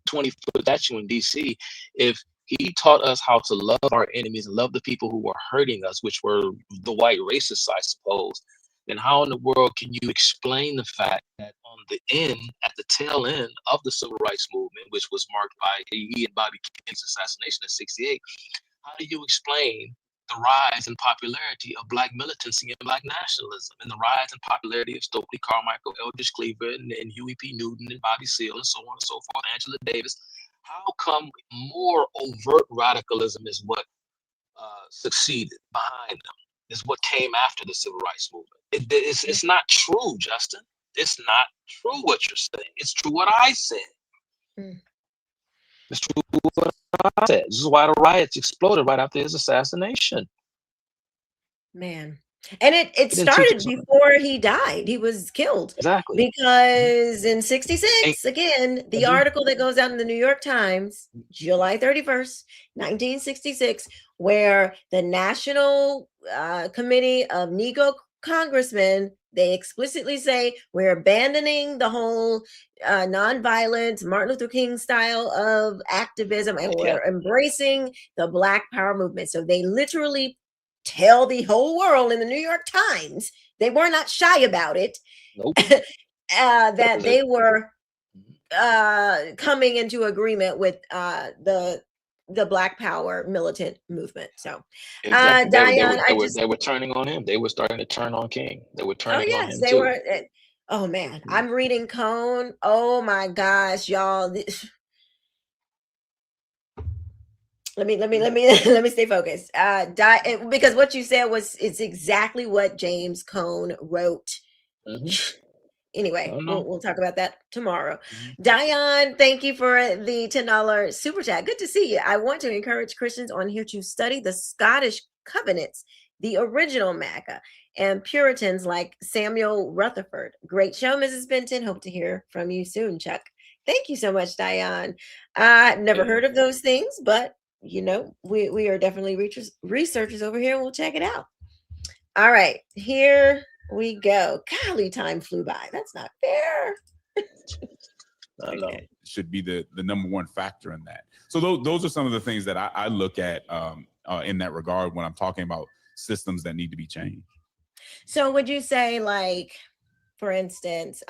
20-foot statue in DC. If he taught us how to love our enemies and love the people who were hurting us, which were the white racists, I suppose, then how in the world can you explain the fact that on the end, at the tail end of the civil rights movement, which was marked by he and Bobby King's assassination in '68, how do you explain the rise in popularity of Black militancy and Black nationalism, and the rise in popularity of Stokely Carmichael, Eldridge Cleaver, and Huey P. Newton, and Bobby Seale, and so on and so forth, Angela Davis? How come more overt radicalism is what succeeded behind them? Is what came after the civil rights movement. It's not true, Justin. It's not true what you're saying. It's true what I said. It's true what I said. This is why the riots exploded right after his assassination. Man. And it started before he died. He was killed. Exactly. Because in 66, again, the article that goes out in the New York Times, July 31st, 1966, where the National Committee of Negro Congressmen, they explicitly say, we're abandoning the whole nonviolent Martin Luther King style of activism, and we're embracing the Black Power movement. So they literally tell the whole world in the New York Times, they were not shy about it, nope. That they were coming into agreement with the Black Power militant movement. So exactly. Diane, they were turning on him. They were starting to turn on King. They were turning on him they too. Were. Oh man, I'm reading Cone. Oh my gosh, y'all. Let me stay focused. Because what you said it's exactly what James Cone wrote. Anyway, we'll talk about that tomorrow. Diane, thank you for the $10 super chat. Good to see you. I want to encourage Christians on here to study the Scottish covenants, the original MAGA, and Puritans like Samuel Rutherford. Great show, Mrs. Benton. Hope to hear from you soon, Chuck. Thank you so much, Diane. I've never heard of those things, but you know, we are definitely researchers over here. We'll check it out. All right, here we go. Golly, time flew by. That's not fair. Okay. Should be the number one factor in that. So those are some of the things that I look at in that regard when I'm talking about systems that need to be changed. So would you say, like, for instance,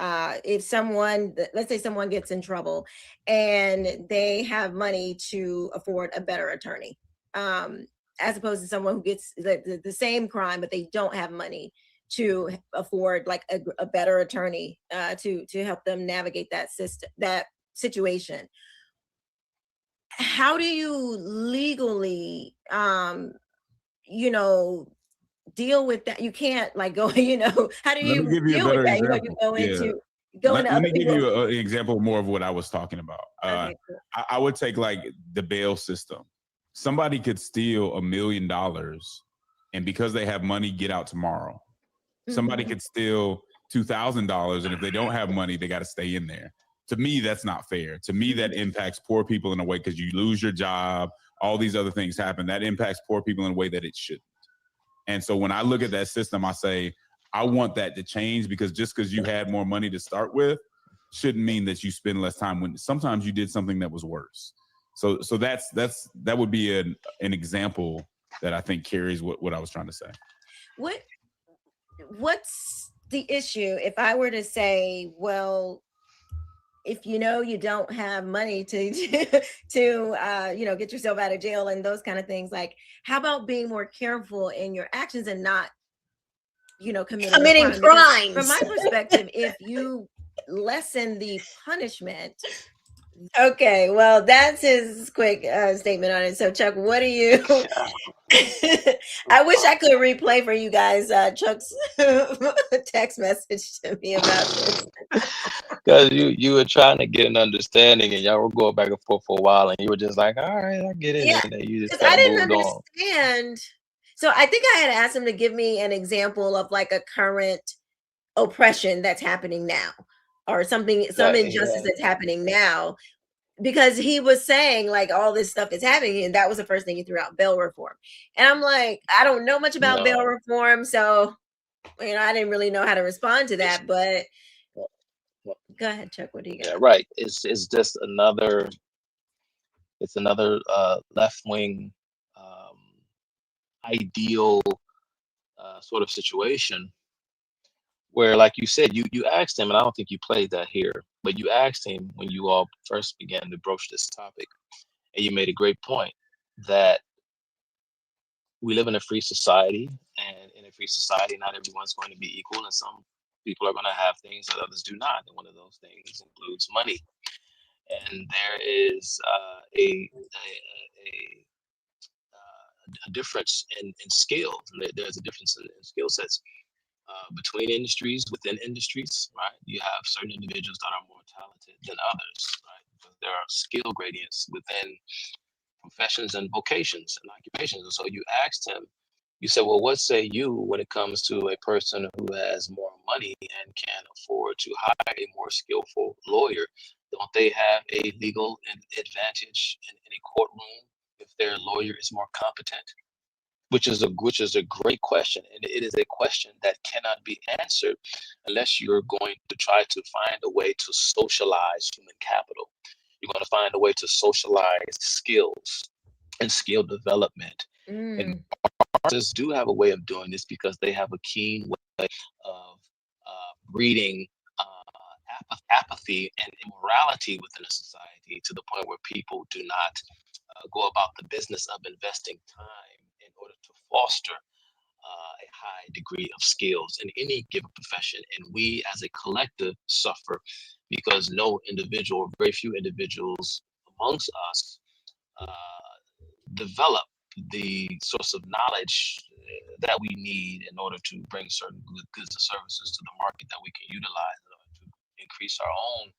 if someone, let's say someone gets in trouble and they have money to afford a better attorney, as opposed to someone who gets the same crime, but they don't have money to afford like a better attorney to help them navigate that system, that situation. How do you legally, you know, deal with that? You can't like go, you know, how do Let me you give you a deal with better that? You know, you example. go Yeah. into Let other me give people's. you an example more of what I was talking about. Okay, cool. I would take like the bail system. Somebody could steal $1 million and because they have money, get out tomorrow. Somebody could steal $2,000 and if they don't have money, they got to stay in there. To me, that's not fair. To me, that impacts poor people in a way because you lose your job, all these other things happen. That impacts poor people in a way that it shouldn't. And so when I look at that system, I say, I want that to change because just because you had more money to start with shouldn't mean that you spend less time when sometimes you did something that was worse. So that would be an example that I think carries what I was trying to say. What's the issue if I were to say, well, if you know you don't have money to you know, get yourself out of jail and those kind of things, like how about being more careful in your actions and not, you know, committing crime? crimes. From my perspective, if you lessen the punishment. Okay, well, that's his quick statement on it. So, Chuck, what do you? I wish I could replay for you guys Chuck's text message to me about this. Because you were trying to get an understanding, and y'all were going back and forth for a while, and you were just like, "All right, I get it," Yeah, and then you just because I kind of didn't moved on. understand. So I think I had asked him to give me an example of like a current oppression that's happening now, or something, some Right. injustice that's happening now, because he was saying like all this stuff is happening, and that was the first thing he threw out, bail reform. And I'm like, I don't know much about bail No. reform, so you know, I didn't really know how to respond to that. But go ahead, Chuck. What do you got? Yeah, right. It's just another. It's another left wing ideal sort of situation where, like you said, you asked him, and I don't think you played that here, but you asked him when you all first began to broach this topic, and you made a great point that we live in a free society, and in a free society, not everyone's going to be equal, and some people are going to have things that others do not, and one of those things includes money. And there is a difference in skills. There's a difference in skill sets between industries, within industries, right? You have certain individuals that are more talented than others, right? Because there are skill gradients within professions and vocations and occupations. And so you asked him, you said, well, what say you when it comes to a person who has more money and can afford to hire a more skillful lawyer? Don't they have a legal advantage in a courtroom if their lawyer is more competent? Which is a great question, and it is a question that cannot be answered unless you're going to try to find a way to socialize human capital. You're going to find a way to socialize skills and skill development. And artists do have a way of doing this because they have a keen way of breeding apathy and immorality within a society to the point where people do not go about the business of investing time in order to foster a high degree of skills in any given profession. And we as a collective suffer because no individual, very few individuals amongst us develop the source of knowledge that we need in order to bring certain goods and services to the market that we can utilize in order to increase our own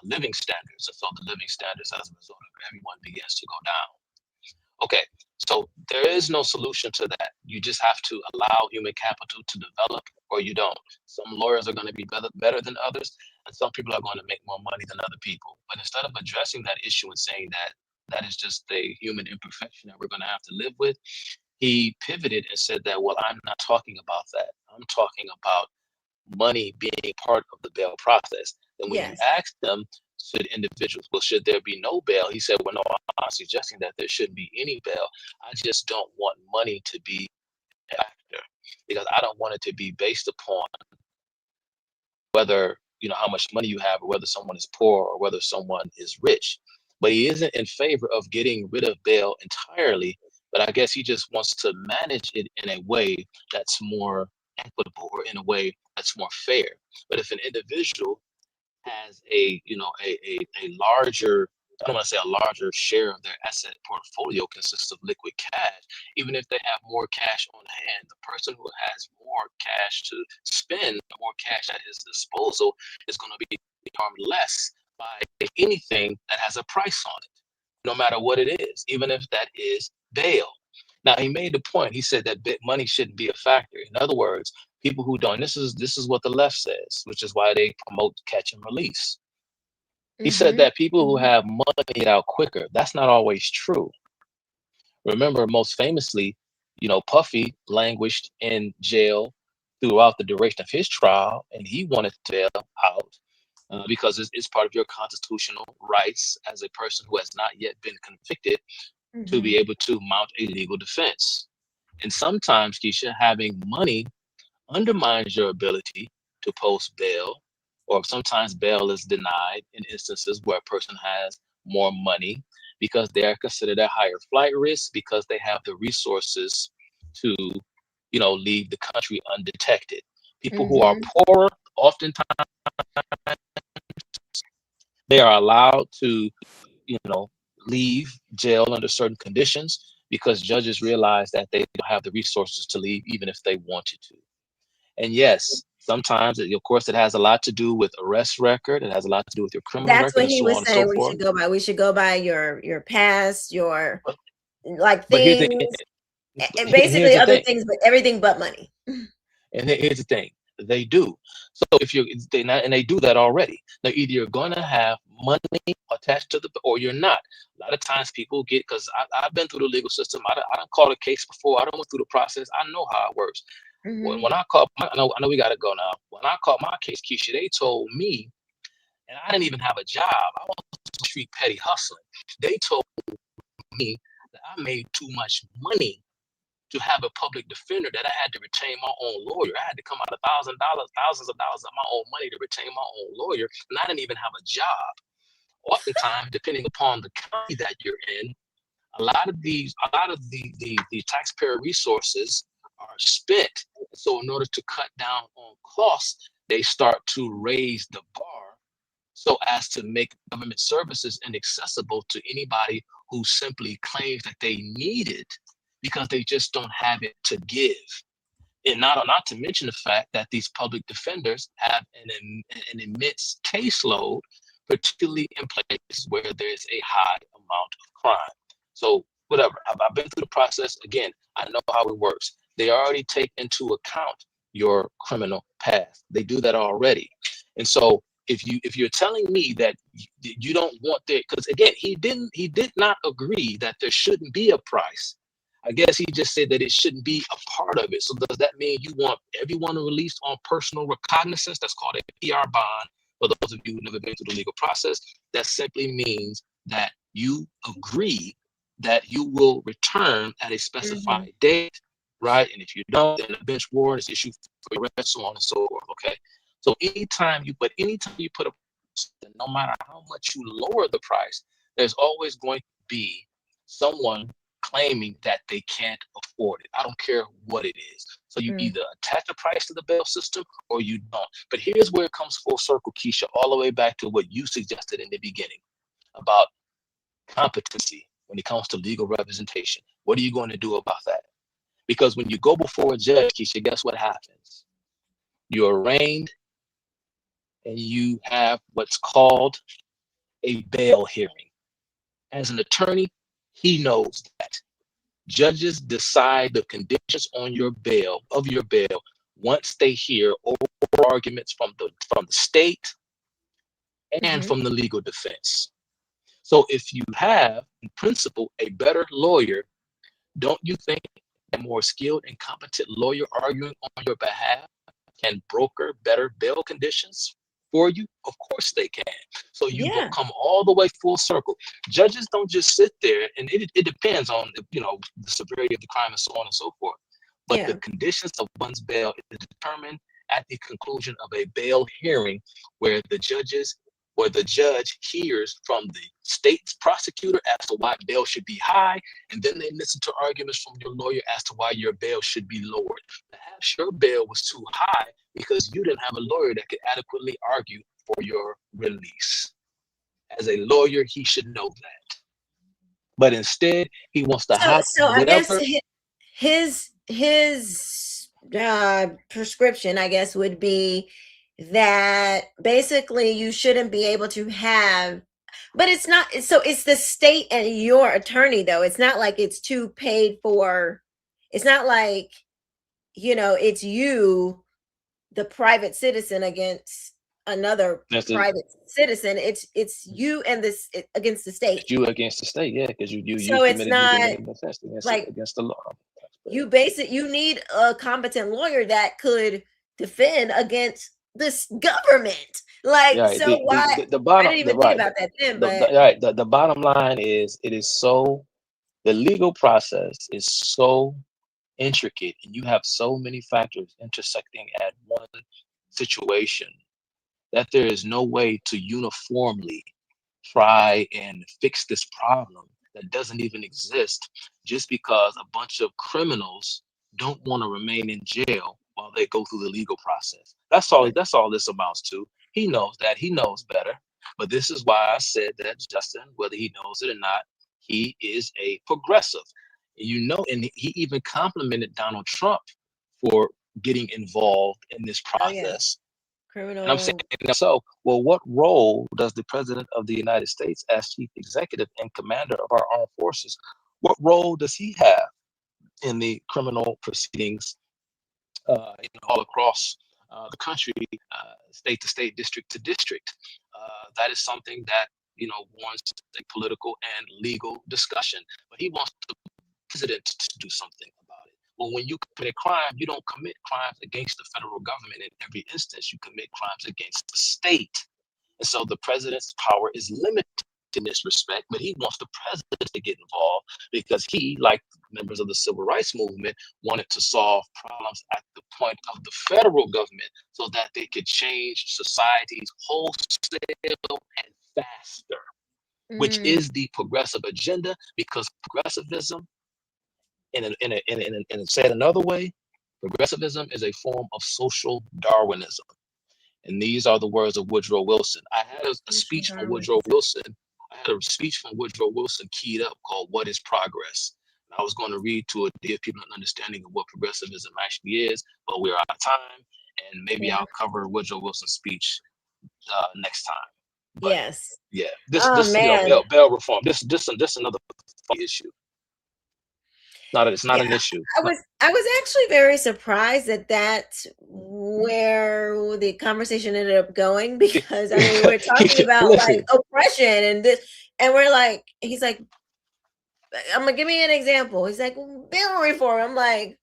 living standards. And so the living standards as a result of everyone begins to go down. Okay, so there is no solution to that. You just have to allow human capital to develop, or you don't. Some lawyers are going to be better than others, and some people are going to make more money than other people. But instead of addressing that issue and saying that that is just a human imperfection that we're going to have to live with, he pivoted and said that, well, I'm not talking about that. I'm talking about money being part of the bail process. And when you ask them, should individuals, well, should there be no bail? He said, well, no, I'm not suggesting that there shouldn't be any bail. I just don't want money to be a factor because I don't want it to be based upon whether, how much money you have, or whether someone is poor, or whether someone is rich. But he isn't in favor of getting rid of bail entirely. But I guess he just wants to manage it in a way that's more equitable, or in a way that's more fair. But if an individual has a larger, I don't want to say a larger share of their asset portfolio consists of liquid cash, even if they have more cash on hand, the person who has more cash to spend, more cash at his disposal, is going to be harmed less by anything that has a price on it, no matter what it is, even if that is bail. Now, he made the point. He said that money shouldn't be a factor. In other words, people who don't, this is what the left says, which is why they promote catch and release. He said that people who have money get out quicker. That's not always true. Remember, most famously, Puffy languished in jail throughout the duration of his trial, and he wanted to bail out because it's part of your constitutional rights as a person who has not yet been convicted to be able to mount a legal defense. And sometimes, Keisha, having money undermines your ability to post bail, or sometimes bail is denied in instances where a person has more money because they are considered a higher flight risk, because they have the resources to, leave the country undetected. People who are poor, oftentimes, they are allowed to, leave jail under certain conditions because judges realize that they don't have the resources to leave even if they wanted to. And yes, sometimes, of course, it has a lot to do with arrest record. It has a lot to do with your criminal That's record, what and he so on was and so saying we forth. should go by. We should go by your past, your like But here's things, and here's basically the other thing. things, but everything but money. And here's the thing. They do. So if they do that already. Now, either you're going to have money attached to or you're not. A lot of times people get, because I've been through the legal system. I don't call a case before. I don't went through the process. I know how it works. When I called, I know we got to go now. When I called my case, Keisha, they told me, and I didn't even have a job. I was on the street petty hustling. They told me that I made too much money to have a public defender, that I had to retain my own lawyer. I had to come out $1,000, thousands of dollars of my own money to retain my own lawyer, and I didn't even have a job. Oftentimes, depending upon the county that you're in, a lot of the taxpayer resources are spent. So in order to cut down on costs, they start to raise the bar so as to make government services inaccessible to anybody who simply claims that they need it because they just don't have it to give. And not to mention the fact that these public defenders have an immense caseload, particularly in places where there's a high amount of crime. So whatever, I've been through the process. Again, I know how it works. They already take into account your criminal past. They do that already. And so if you're telling me that you don't want that, because again, he did not agree that there shouldn't be a price. I guess he just said that it shouldn't be a part of it. So does that mean you want everyone released on personal recognizance? That's called a PR bond. For those of you who've never been through the legal process, that simply means that you agree that you will return at a specified date, right? And if you don't, then a bench warrant is issued for your arrest, so on and so forth. Okay. So anytime you put a, no matter how much you lower the price, there's always going to be someone claiming that they can't afford it. I don't care what it is. So you either attach a price to the bail system or you don't. But here's where it comes full circle, Keisha, all the way back to what you suggested in the beginning about competency when it comes to legal representation. What are you going to do about that? Because when you go before a judge, Keisha, guess what happens? You're arraigned and you have what's called a bail hearing. As an attorney, he knows that. Judges decide the conditions on your bail, once they hear oral arguments from the state and from the legal defense. So if you have, in principle, a better lawyer, don't you think a more skilled and competent lawyer arguing on your behalf can broker better bail conditions for you? Of course they can. So you come all the way full circle. Judges don't just sit there, and it depends on the severity of the crime and so on and so forth. But the conditions of one's bail is determined at the conclusion of a bail hearing where the judge hears from the state's prosecutor as to why bail should be high, and then they listen to arguments from your lawyer as to why your bail should be lowered. Perhaps your bail was too high because you didn't have a lawyer that could adequately argue for your release. As a lawyer, he should know that. But instead, he wants to have whatever. I guess his prescription, I guess, would be that basically you shouldn't be able to have, but it's not, so it's the state and your attorney though. It's not like it's too paid for. It's not like, it's you, the private citizen, against another private citizen. It's you and this against the state. It's you against the state, yeah, because you so it's not against the law. You need a competent lawyer that could defend against this government. Like, right. So why? The bottom, I didn't even think about that then. The bottom line is, the legal process is so intricate, and you have so many factors intersecting at one situation that there is no way to uniformly try and fix this problem that doesn't even exist just because a bunch of criminals don't want to remain in jail while they go through the legal process. That's all this amounts to. He knows that. He knows better. But this is why I said that Justin, whether he knows it or not, he is a progressive. And he even complimented Donald Trump for getting involved in this process. Criminal. And I'm saying, so, well, what role does the President of the United States, as Chief Executive and Commander of our armed forces, what role does he have in the criminal proceedings all across the country, state to state, district to district? That is something that warrants a political and legal discussion. But he wants the president to do something about it. Well, when you commit a crime, you don't commit crimes against the federal government. In every instance, you commit crimes against the state. And so the president's power is limited in this respect, but he wants the president to get involved because he, like members of the civil rights movement, wanted to solve problems at the point of the federal government so that they could change societies wholesale and faster, which is the progressive agenda, because progressivism, and said another way, progressivism is a form of social Darwinism. And these are the words of Woodrow Wilson. I had a speech from Woodrow Wilson. Keyed up called "What is Progress?" And I was going to read to it to give people an understanding of what progressivism actually is, but we're out of time, and maybe I'll cover Woodrow Wilson's speech next time. But, yes. Yeah. Bail reform. This another issue. It's not an issue. I was actually very surprised that that's where the conversation ended up going, because we're talking about like oppression and this, and we're like, he's like, I'm gonna give me an example. He's like, bail reform. I'm like,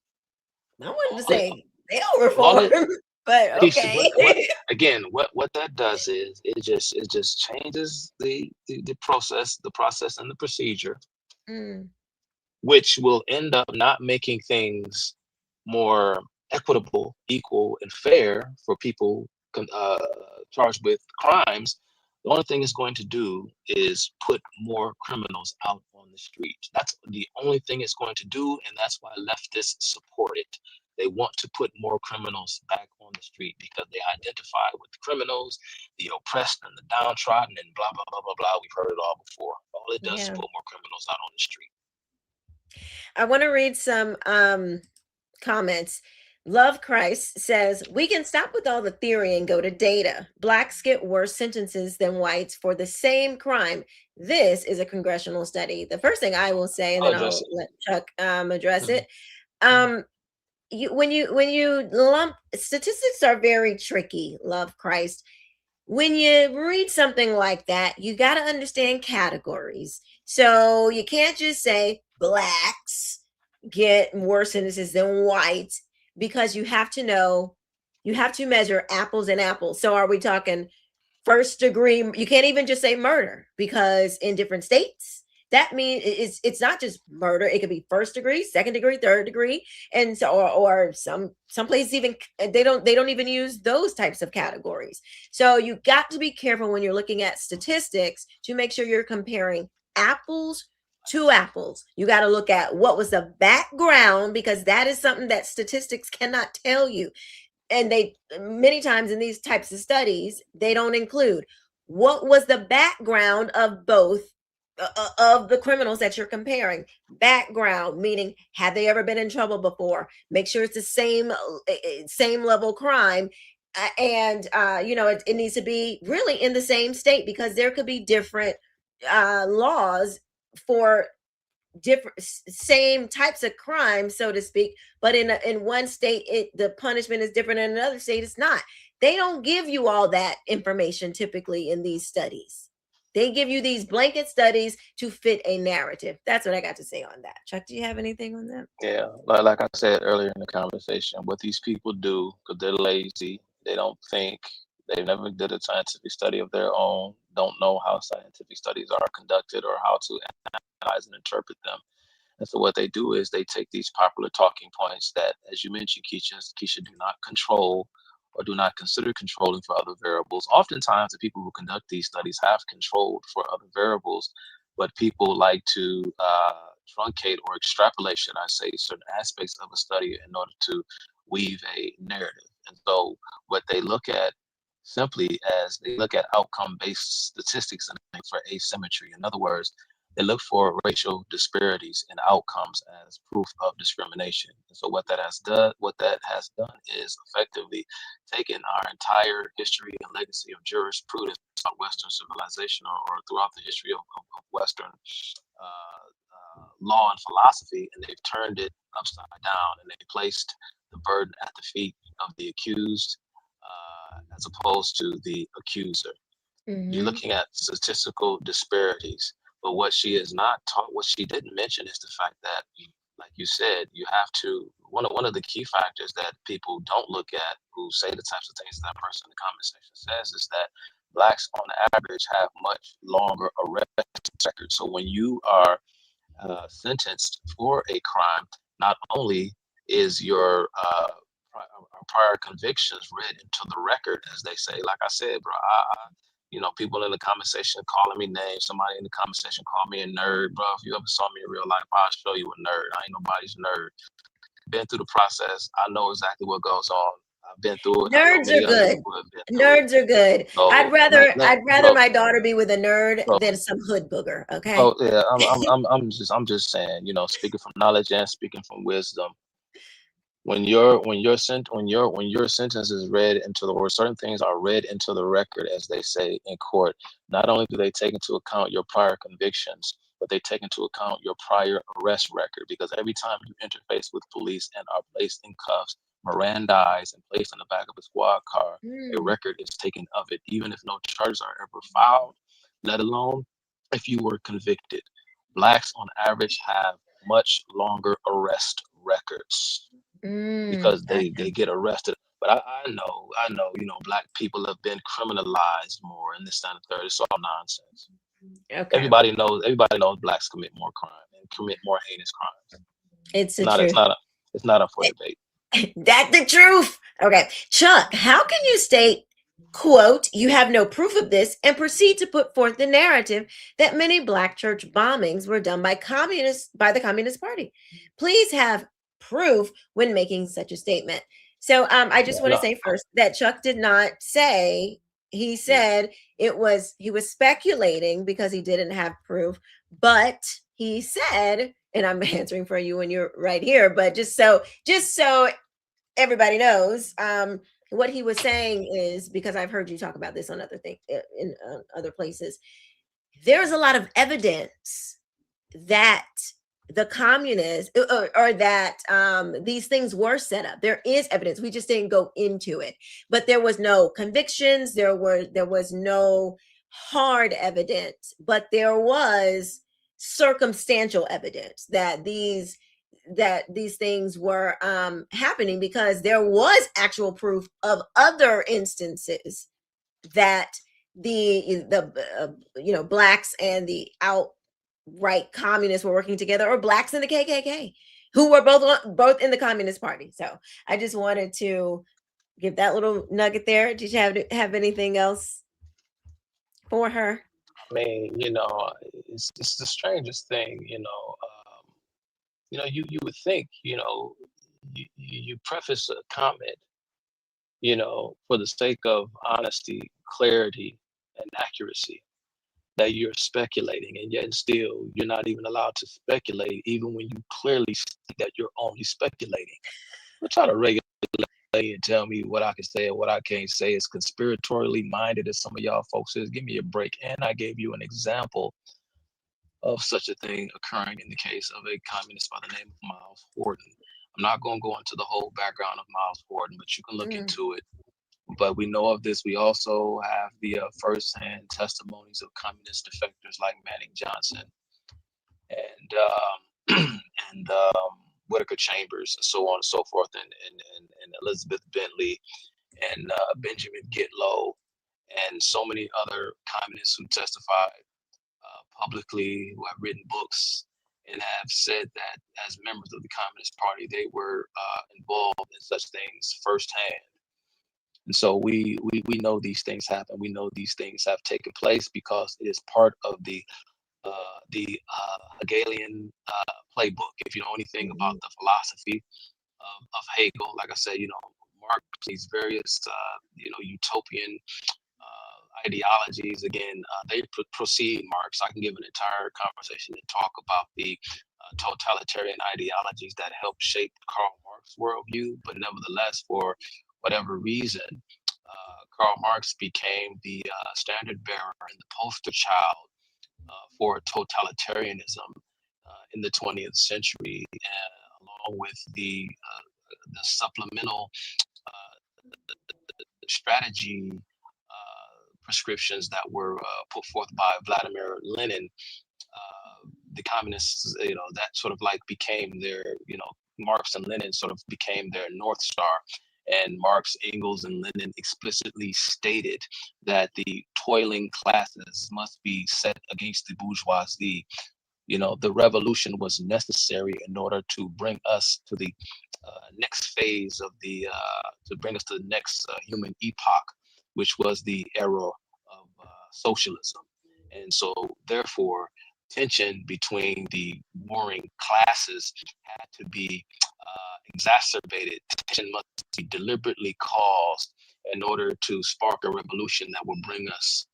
I wanted to say bail reform, but okay. What that does is it just changes the process and the procedure. Which will end up not making things more equitable, equal, and fair for people charged with crimes. The only thing it's going to do is put more criminals out on the street. That's the only thing it's going to do, and that's why leftists support it. They want to put more criminals back on the street because they identify with the criminals, the oppressed and the downtrodden, and blah, blah, blah, blah, blah. We've heard it all before. All it does is put more criminals out on the street. I want to read some comments. Love Christ says, we can stop with all the theory and go to data. Blacks get worse sentences than whites for the same crime. This is a congressional study. The first thing I will say, and then I'll let Chuck address it. When you lump, statistics are very tricky, Love Christ. When you read something like that, you got to understand categories. So you can't just say blacks get worse sentences than whites, because you have to measure apples and apples. So are we talking first degree? You can't even just say murder, because in different states, that means it's not just murder. It could be first degree, second degree, third degree, and so or some places even they don't even use those types of categories. So you got to be careful when you're looking at statistics to make sure you're comparing apples to apples. You got to look at what was the background, because that is something that statistics cannot tell you. And they many times in these types of studies, they don't include what was the background of both of the criminals that you're comparing. Background meaning, have they ever been in trouble before? Make sure it's the same level crime. And it needs to be really in the same state, because there could be different laws for different same types of crimes, so to speak, but in one state the punishment is different, in another state it's not. They don't give you all that information typically in these studies. They give you these blanket studies to fit a narrative. That's what I got to say on that. Chuck, do you have anything on that? Yeah, like I said earlier in the conversation, what these people do, because they're lazy, they don't think, they never did a scientific study of their own, don't know how scientific studies are conducted or how to analyze and interpret them. And so what they do is they take these popular talking points that, as you mentioned, Keisha, do not control or do not consider controlling for other variables. Oftentimes, the people who conduct these studies have controlled for other variables, but people like to truncate or extrapolate, should I say, certain aspects of a study in order to weave a narrative. And so what they look at simply as they look at outcome-based statistics and for asymmetry. In other words, they look for racial disparities in outcomes as proof of discrimination. And so what that has done is effectively taken our entire history and legacy of jurisprudence of Western civilization or throughout the history of Western law and philosophy, and they've turned it upside down, and they placed the burden at the feet of the accused as opposed to the accuser. You're looking at statistical disparities. But what she is not taught, what she didn't mention, is the fact that, like you said, you have to, one of the key factors that people don't look at who say the types of things that person in the comment section says is that Blacks on average have much longer arrest records. So when you are sentenced for a crime, not only is your prior convictions read into the record, as they say. Like I said, bro, people in the comment section calling me names. Somebody in the comment section called me a nerd, bro. If you ever saw me in real life, I'll show you a nerd. I ain't nobody's nerd. Been through the process. I know exactly what goes on. I've been through it. Nerds are good. Nerds are good. So, I'd rather my daughter be with a nerd than some hood booger. Okay. Oh yeah, I'm just saying. Speaking from knowledge and speaking from wisdom. When your sentence is read into the, or certain things are read into the record, as they say in court, not only do they take into account your prior convictions, but they take into account your prior arrest record, because every time you interface with police and are placed in cuffs, Mirandized, and placed in the back of a squad car, a record is taken of it, even if no charges are ever filed, let alone if you were convicted. Blacks on average have much longer arrest records because they get arrested. But I know, Black people have been criminalized more in this and the third. It's all nonsense. Okay. Everybody knows Blacks commit more crime and commit more heinous crimes. It's not up for debate. That's the truth. Okay. Chuck, how can you state, quote, "You have no proof of this," and proceed to put forth the narrative that many Black church bombings were done by the Communist Party? Please have proof when making such a statement. So I just want to say first that Chuck did not say, he said he was speculating because he didn't have proof, but he said, and I'm answering for you when you're right here, but just so everybody knows, what he was saying is, because I've heard you talk about this on other things in other places, there's a lot of evidence that the communists or that these things were set up. There is evidence. We just didn't go into it, but there was no convictions. There was no hard evidence, but there was circumstantial evidence that these things were happening, because there was actual proof of other instances that the Blacks and the right communists were working together, or blacks in the KKK who were both in the Communist Party. So I just wanted to give that little nugget there. Did you have anything else for her? I mean, it's the strangest thing, you would think, you preface a comment, for the sake of honesty, clarity, and accuracy, that you're speculating, and yet still you're not even allowed to speculate, even when you clearly see that you're only speculating. Don't try to regulate and tell me what I can say and what I can't say. Is conspiratorially minded as some of y'all folks is. Give me a break. And I gave you an example of such a thing occurring in the case of a communist by the name of Miles Horton. I'm not going to go into the whole background of Miles Horton, but you can look into it. But we know of this. We also have the first-hand testimonies of communist defectors like Manning Johnson and Whitaker Chambers and so on and so forth, and Elizabeth Bentley and Benjamin Gitlow and so many other communists who testified publicly, who have written books and have said that as members of the Communist Party, they were involved in such things firsthand. And so we know these things happen. We know these things have taken place because it is part of the Hegelian playbook. If you know anything about the philosophy of Hegel, like I said, Marx, these various utopian ideologies, again, they precede Marx. I can give an entire conversation and talk about the totalitarian ideologies that helped shape Karl Marx's worldview, but nevertheless, for whatever reason, Karl Marx became the standard bearer and the poster child for totalitarianism in the 20th century, along with the supplemental strategy prescriptions that were put forth by Vladimir Lenin. The communists, that sort of like became their, Marx and Lenin sort of became their North Star. And Marx, Engels, and Lenin explicitly stated that the toiling classes must be set against the bourgeoisie. The revolution was necessary in order to bring us to the next phase of to bring us to the next human epoch, which was the era of socialism. And so, therefore, tension between the warring classes had to be exacerbated. Tension must be deliberately caused in order to spark a revolution that will bring us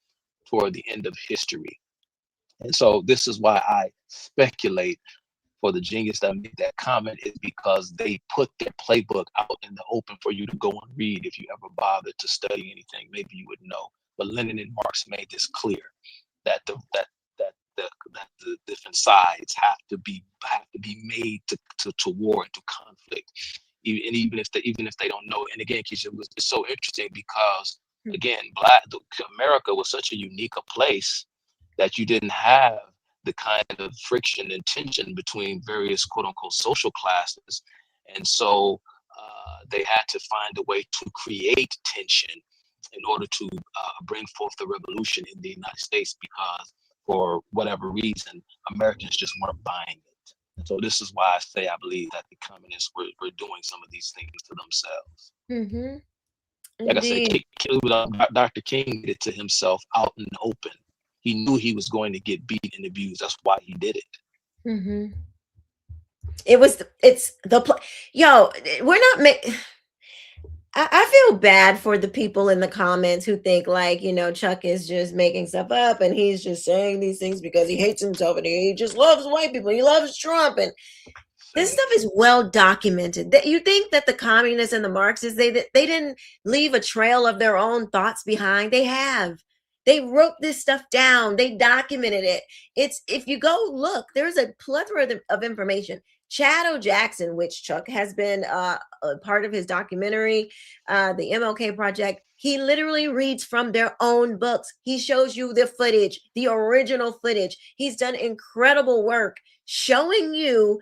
toward the end of history. And so this is why I speculate for the genius that made that comment, is because they put their playbook out in the open for you to go and read. If you ever bothered to study anything, maybe you would know. But Lenin and Marx made this clear, that the different sides have to be made to war and to conflict, even if they don't know. And again, Keisha, it's so interesting because again, America was such a unique a place that you didn't have the kind of friction and tension between various quote unquote social classes. And so they had to find a way to create tension in order to bring forth the revolution in the United States, because for whatever reason, Americans just weren't buying it. And so this is why I say I believe that the communists were doing some of these things to themselves. Mm-hmm. Like I said, Dr. King did it to himself out in the open. He knew he was going to get beat and abused. That's why he did it. Mm-hmm. Yo, we're not I feel bad for the people in the comments who think like, Chuck is just making stuff up and he's just saying these things because he hates himself and he just loves white people. He loves Trump. And this stuff is well documented. That you think that the communists and the Marxists, they didn't leave a trail of their own thoughts behind. They have. They wrote this stuff down. They documented it. If you go look, there's a plethora of information. Chad O'Jackson, which Chuck has been a part of his documentary, the MLK Project, he literally reads from their own books. He shows you the footage, the original footage. He's done incredible work showing you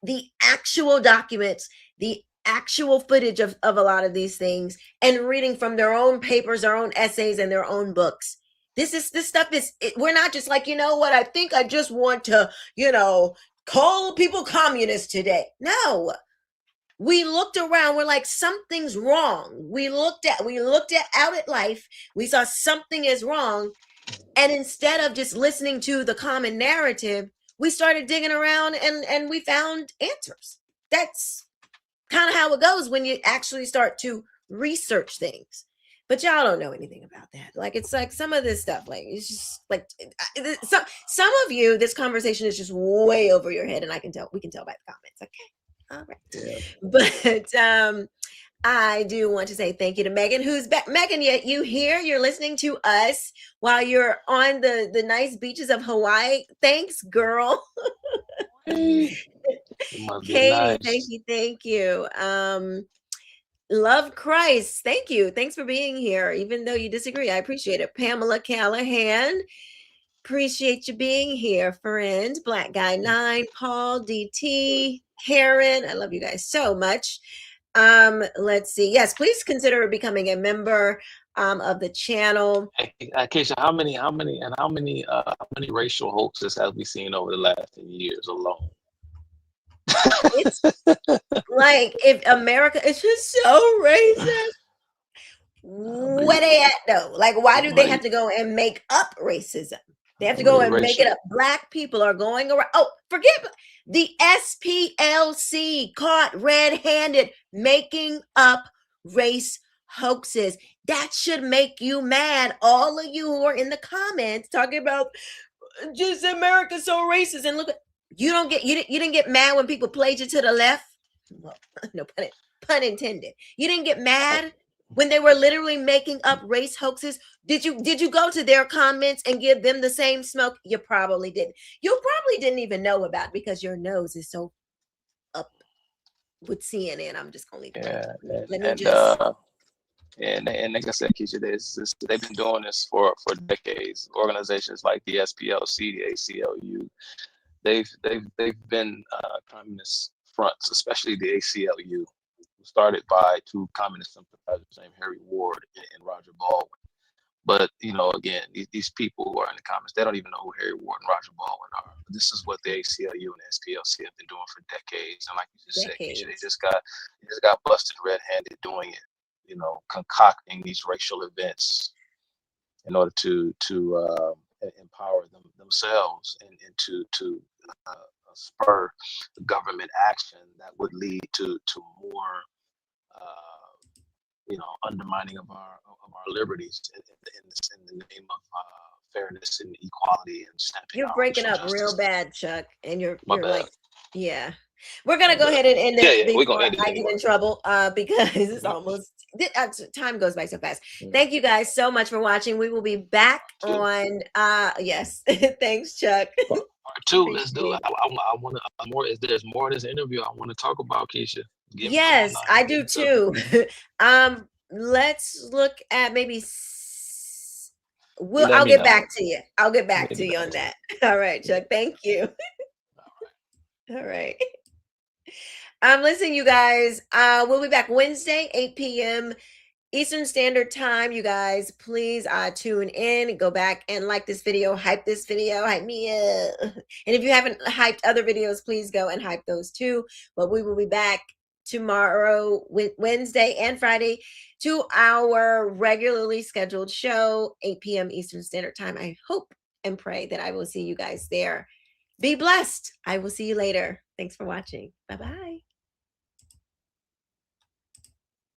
the actual documents, the actual footage of a lot of these things, and reading from their own papers, their own essays, and their own books. This stuff is, we're not just like, you know what, I think I just want to, call people communists today. No. We looked around, we're like, something's wrong. We looked out at life, we saw something is wrong. And instead of just listening to the common narrative, we started digging around and we found answers. That's kind of how it goes when you actually start to research things. But y'all don't know anything about that. Like, it's like some of this stuff, like, it's just like some of you, this conversation is just way over your head, and we can tell by the comments. Okay. All right. Yeah. But I do want to say thank you to Megan, who's back. Megan, you here? You're listening to us while you're on the nice beaches of Hawaii. Thanks, girl. It must be Katie, nice. thank you. Love Christ, thank you. Thanks for being here, even though you disagree. I appreciate it. Pamela Callahan, appreciate you being here. Friend, Black Guy 9, Paul, DT, Karen, I love you guys so much. Let's see. Yes, please consider becoming a member of the channel. Keisha, how many racial hoaxes have we seen over the last 10 years alone? It's like, if America is just so racist, where they at though? Like, why do they have to go and make up racism? They have to go and make it up. Black people are going around. Oh, forget the SPLC caught red-handed making up race hoaxes. That should make you mad. All of you who are in the comments talking about just America's so racist, and look at you didn't get mad when people played you to the left. Well, no pun intended. You didn't get mad when they were literally making up race hoaxes. Did you go to their comments and give them the same smoke? You probably didn't. You probably didn't even know about it because your nose is so up with CNN. I'm just gonna leave it. And like I said, Keisha, they've been doing this for decades. Organizations like the SPLC, the ACLU, they've been communist fronts, especially the ACLU, started by two communist sympathizers named Harry Ward and Roger Baldwin. But, again, these people who are in the comments, they don't even know who Harry Ward and Roger Baldwin are. This is what the ACLU and the SPLC have been doing for decades. And like you just said, Keisha, they just got busted red-handed doing it, concocting these racial events in order to empower themselves and to spur the government action that would lead to more undermining of our liberties in the name of fairness and equality and stamping. You're breaking up justice. Real bad, Chuck, and you're bad. Like, yeah. We're gonna go ahead and end this before I get in trouble, because it's almost time goes by so fast. Thank you guys so much for watching. We will be back on. Yes, thanks, Chuck. Part 2, let's do it. I want to more. There's more in this interview I want to talk about, Keisha. Yes, I do too. Let's look at maybe. I'll get back to you. I'll get back to you on that. All right, Chuck. Thank you. All right. Listen, you guys, we'll be back Wednesday, 8 p.m. Eastern Standard Time. You guys, please tune in, go back and like this video, hype this video, hype me up. And if you haven't hyped other videos, please go and hype those too. But we will be back tomorrow, Wednesday and Friday, to our regularly scheduled show, 8 p.m. Eastern Standard Time. I hope and pray that I will see you guys there. Be blessed. I will see you later. Thanks for watching. Bye-bye.